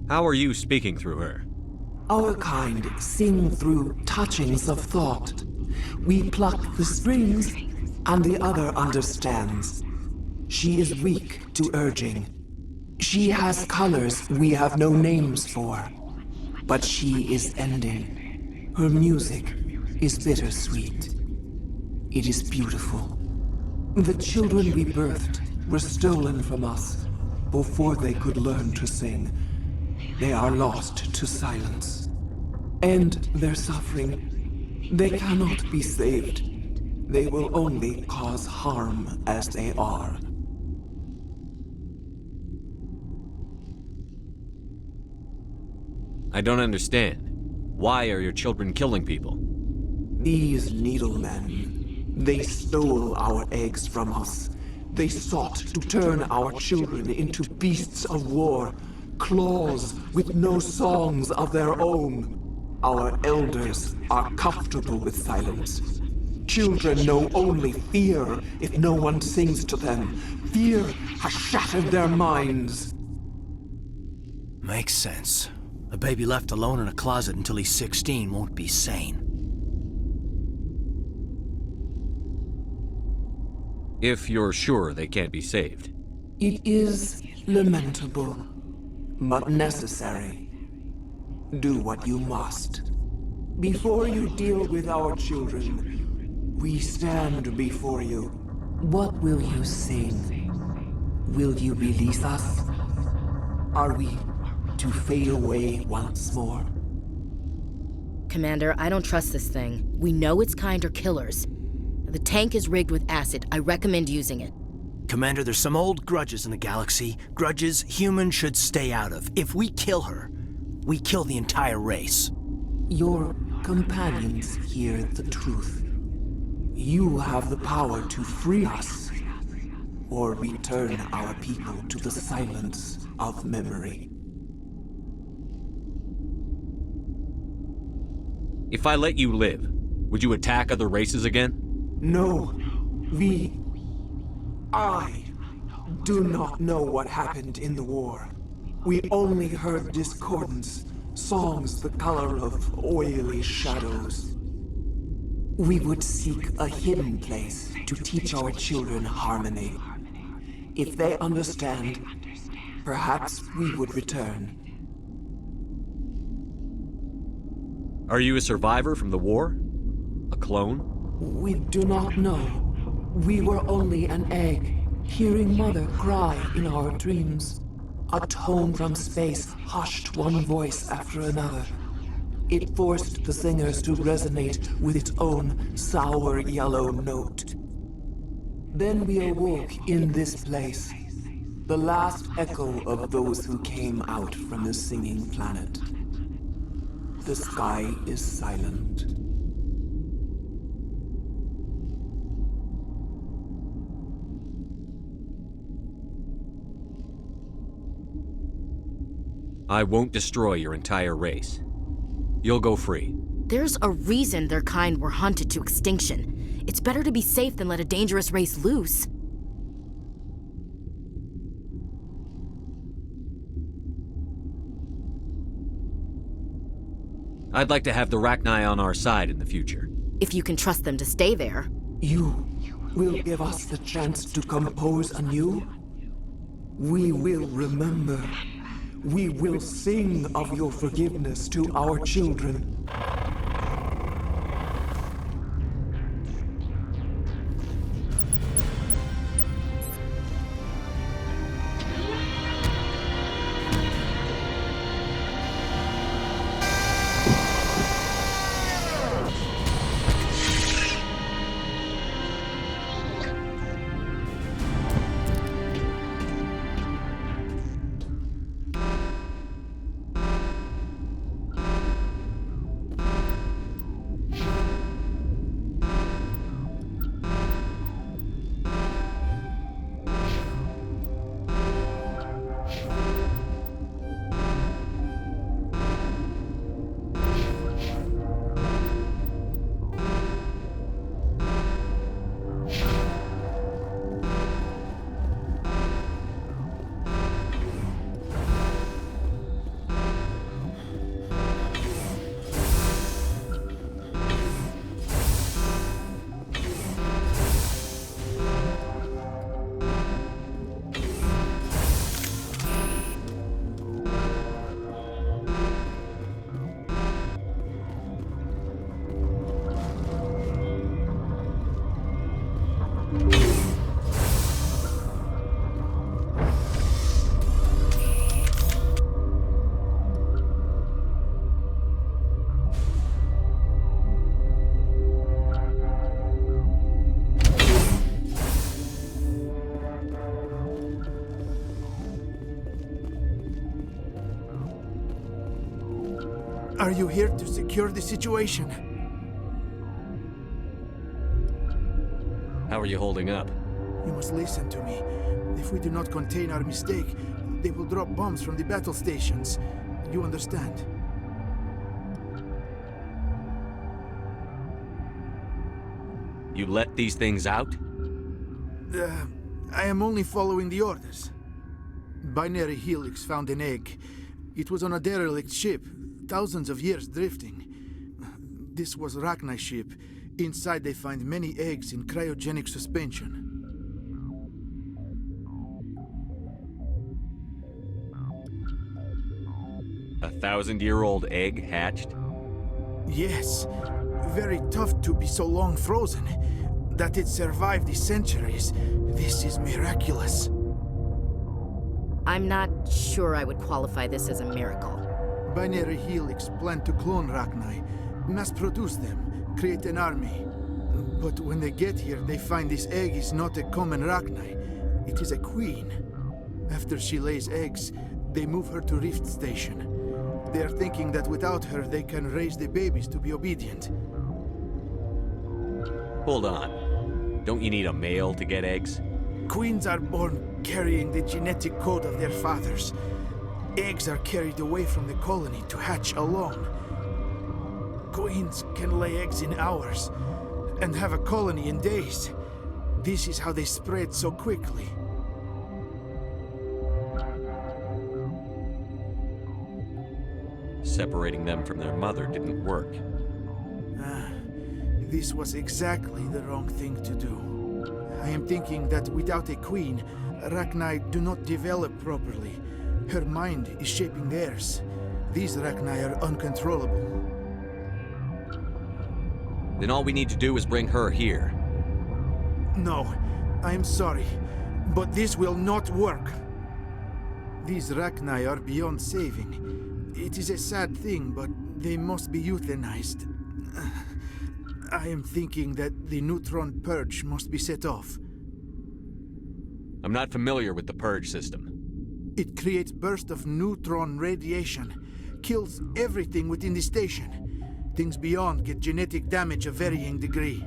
How are you speaking through her? Our kind sing through touchings of thought. We pluck the strings, and the other understands. She is weak to urging. She has colors we have no names for. But she is ending. Her music is bittersweet. It is beautiful. The children we birthed were stolen from us before they could learn to sing. They are lost to silence. And their suffering, they cannot be saved. They will only cause harm as they are. I don't understand. Why are your children killing people? These needlemen, they stole our eggs from us. They sought to turn our children into beasts of war, claws with no songs of their own. Our elders are comfortable with silence. Children know only fear if no one sings to them. Fear has shattered their minds. Makes sense. A baby left alone in a closet until he's 16 won't be sane. If you're sure they can't be saved. It is lamentable, but necessary. Do what you must. Before you deal with our children, we stand before you. What will you sing? Will you release us? Are we to fade away once more? Commander, I don't trust this thing. We know its kind are killers. The tank is rigged with acid. I recommend using it. Commander, there's some old grudges in the galaxy. Grudges humans should stay out of. If we kill her, we kill the entire race. Your companions hear the truth. You have the power to free us, or return our people to the silence of memory. If I let you live, would you attack other races again? No. I do not know what happened in the war. We only heard discordance, songs the color of oily shadows. We would seek a hidden place to teach our children harmony. If they understand, perhaps we would return. Are you a survivor from the war? A clone? We do not know. We were only an egg, Hearing Mother cry in our dreams, a tone from space hushed one voice after another. It forced the singers to resonate with its own sour yellow note. Then we awoke in this place, the last echo of those who came out from the singing planet. The sky is silent. I won't destroy your entire race. You'll go free. There's a reason their kind were hunted to extinction. It's better to be safe than let a dangerous race loose. I'd like to have the Rachni on our side in the future. If you can trust them to stay there. You will give us the chance to compose anew? We will remember. We will sing of your forgiveness to our children. Are you here to secure the situation? How are you holding up? You must listen to me. If we do not contain our mistake, they will drop bombs from the battle stations. You understand? You let these things out? I am only following the orders. Binary Helix found an egg. It was on a derelict ship, thousands of years drifting. This was Rachni ship. Inside they find many eggs in cryogenic suspension. A 1,000-year-old egg hatched? Yes. Very tough to be so long frozen. That it survived the centuries. This is miraculous. I'm not sure I would qualify this as a miracle. Binary Helix planned to clone Rachni, mass-produce them, create an army. But when they get here, they find this egg is not a common Rachni. It is a queen. After she lays eggs, they move her to Rift Station. They are thinking that without her, they can raise the babies to be obedient. Hold on. Don't you need a male to get eggs? Queens are born carrying the genetic code of their fathers. Eggs are carried away from the colony to hatch alone. Queens can lay eggs in hours and have a colony in days. This is how they spread so quickly. Separating them from their mother didn't work. This was exactly the wrong thing to do. I am thinking that without a queen, Rachni do not develop properly. Her mind is shaping theirs. These Rachni are uncontrollable. Then all we need to do is bring her here. No, I am sorry. But this will not work. These Rachni are beyond saving. It is a sad thing, but they must be euthanized. I am thinking that the neutron purge must be set off. I'm not familiar with the purge system. It creates bursts of neutron radiation, kills everything within the station. Things beyond get genetic damage of varying degree.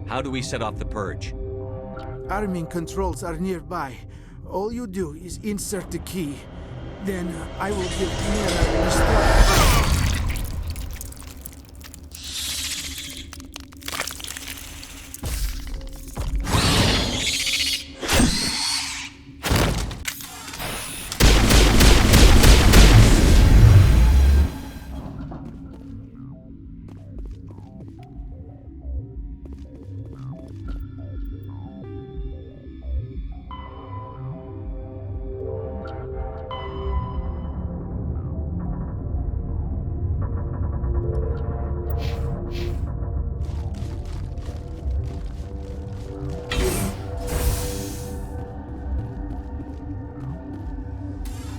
How do we set off the purge? Arming controls are nearby. All you do is insert the key. Then I will give Mira the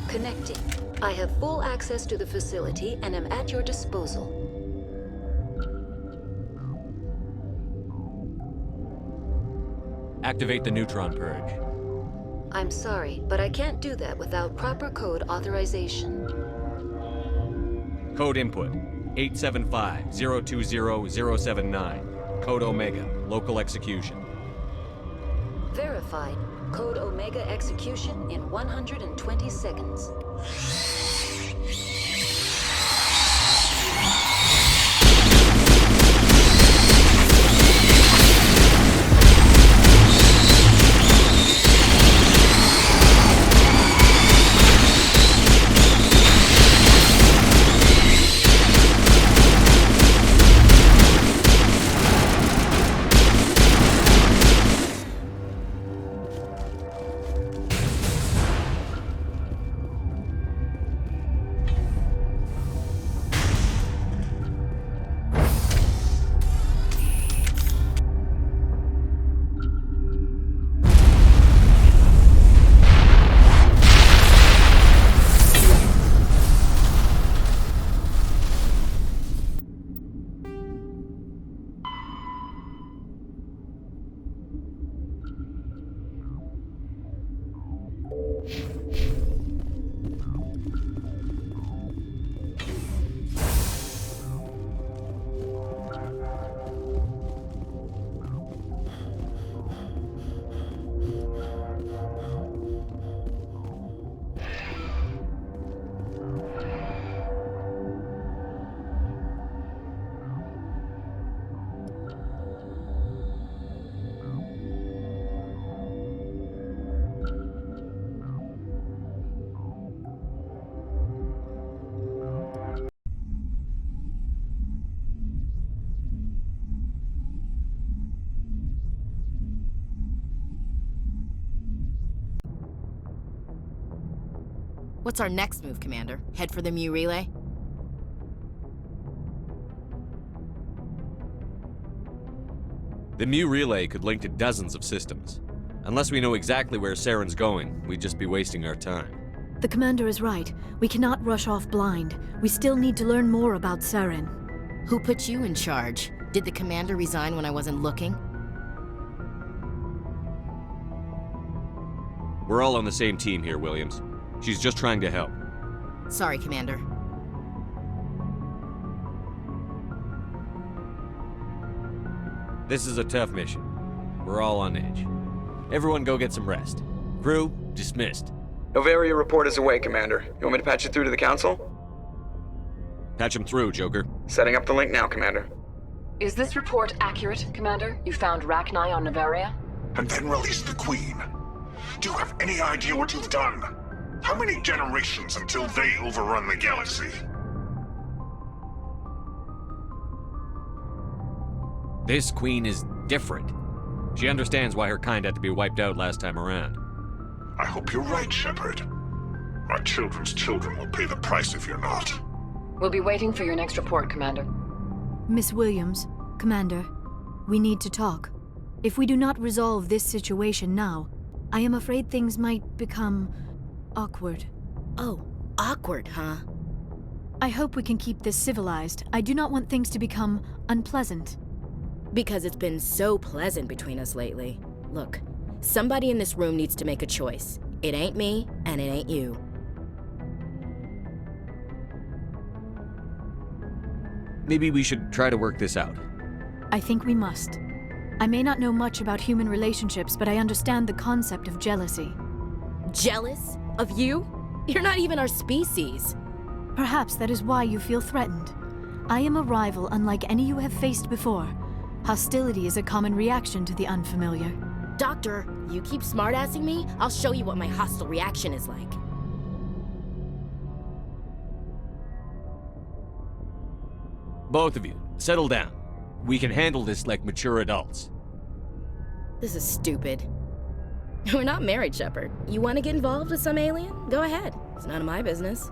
Connecting. I have full access to the facility and am at your disposal. Activate the neutron purge. I'm sorry, but I can't do that without proper code authorization. Code input 875-020-079. Code Omega. Local execution. Verified. Code Omega execution in 120 seconds. What's our next move, Commander? Head for the Mu relay? The Mu relay could link to dozens of systems. Unless we know exactly where Saren's going, we'd just be wasting our time. The Commander is right. We cannot rush off blind. We still need to learn more about Saren. Who put you in charge? Did the Commander resign when I wasn't looking? We're all on the same team here, Williams. She's just trying to help. Sorry, Commander. This is a tough mission. We're all on edge. Everyone go get some rest. Crew, dismissed. Noveria report is away, Commander. You want me to patch you through to the Council? Patch him through, Joker. Setting up the link now, Commander. Is this report accurate, Commander? You found Rachni on Noveria? And then released the Queen. Do you have any idea what you've done? How many generations until they overrun the galaxy? This Queen is different. She understands why her kind had to be wiped out last time around. I hope you're right, Shepard. Our children's children will pay the price if you're not. We'll be waiting for your next report, Commander. Miss Williams, Commander, we need to talk. If we do not resolve this situation now, I am afraid things might become awkward. Oh, awkward, huh? I hope we can keep this civilized. I do not want things to become unpleasant. Because it's been so pleasant between us lately. Look, somebody in this room needs to make a choice. It ain't me, and it ain't you. Maybe we should try to work this out. I think we must. I may not know much about human relationships, but I understand the concept of jealousy. Jealous? Of you? You're not even our species. Perhaps that is why you feel threatened. I am a rival unlike any you have faced before. Hostility is a common reaction to the unfamiliar. Doctor, you keep smartassing me, I'll show you what my hostile reaction is like. Both of you, settle down. We can handle this like mature adults. This is stupid. We're not married, Shepard. You want to get involved with some alien? Go ahead. It's none of my business.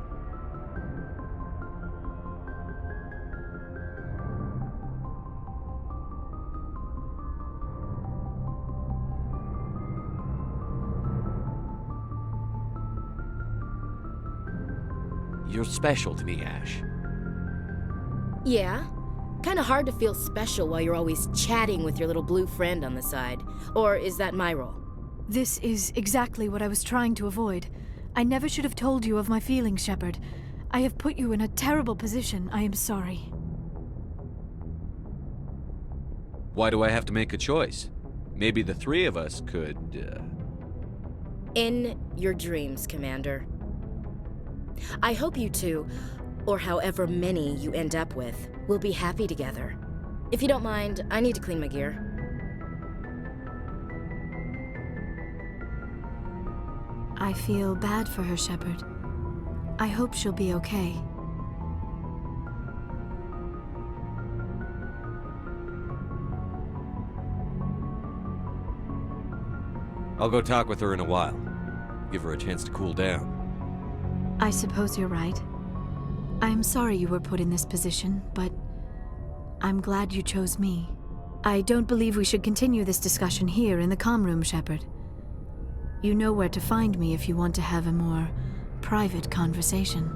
You're special to me, Ash. Yeah? Kinda hard to feel special while you're always chatting with your little blue friend on the side. Or is that my role? This is exactly what I was trying to avoid. I never should have told you of my feelings, Shepard. I have put you in a terrible position. I am sorry. Why do I have to make a choice? Maybe the three of us could, In your dreams, Commander. I hope you two, or however many you end up with, will be happy together. If you don't mind, I need to clean my gear. I feel bad for her, Shepard. I hope she'll be okay. I'll go talk with her in a while. Give her a chance to cool down. I suppose you're right. I'm sorry you were put in this position, but I'm glad you chose me. I don't believe we should continue this discussion here in the comm room, Shepard. You know where to find me if you want to have a more private conversation.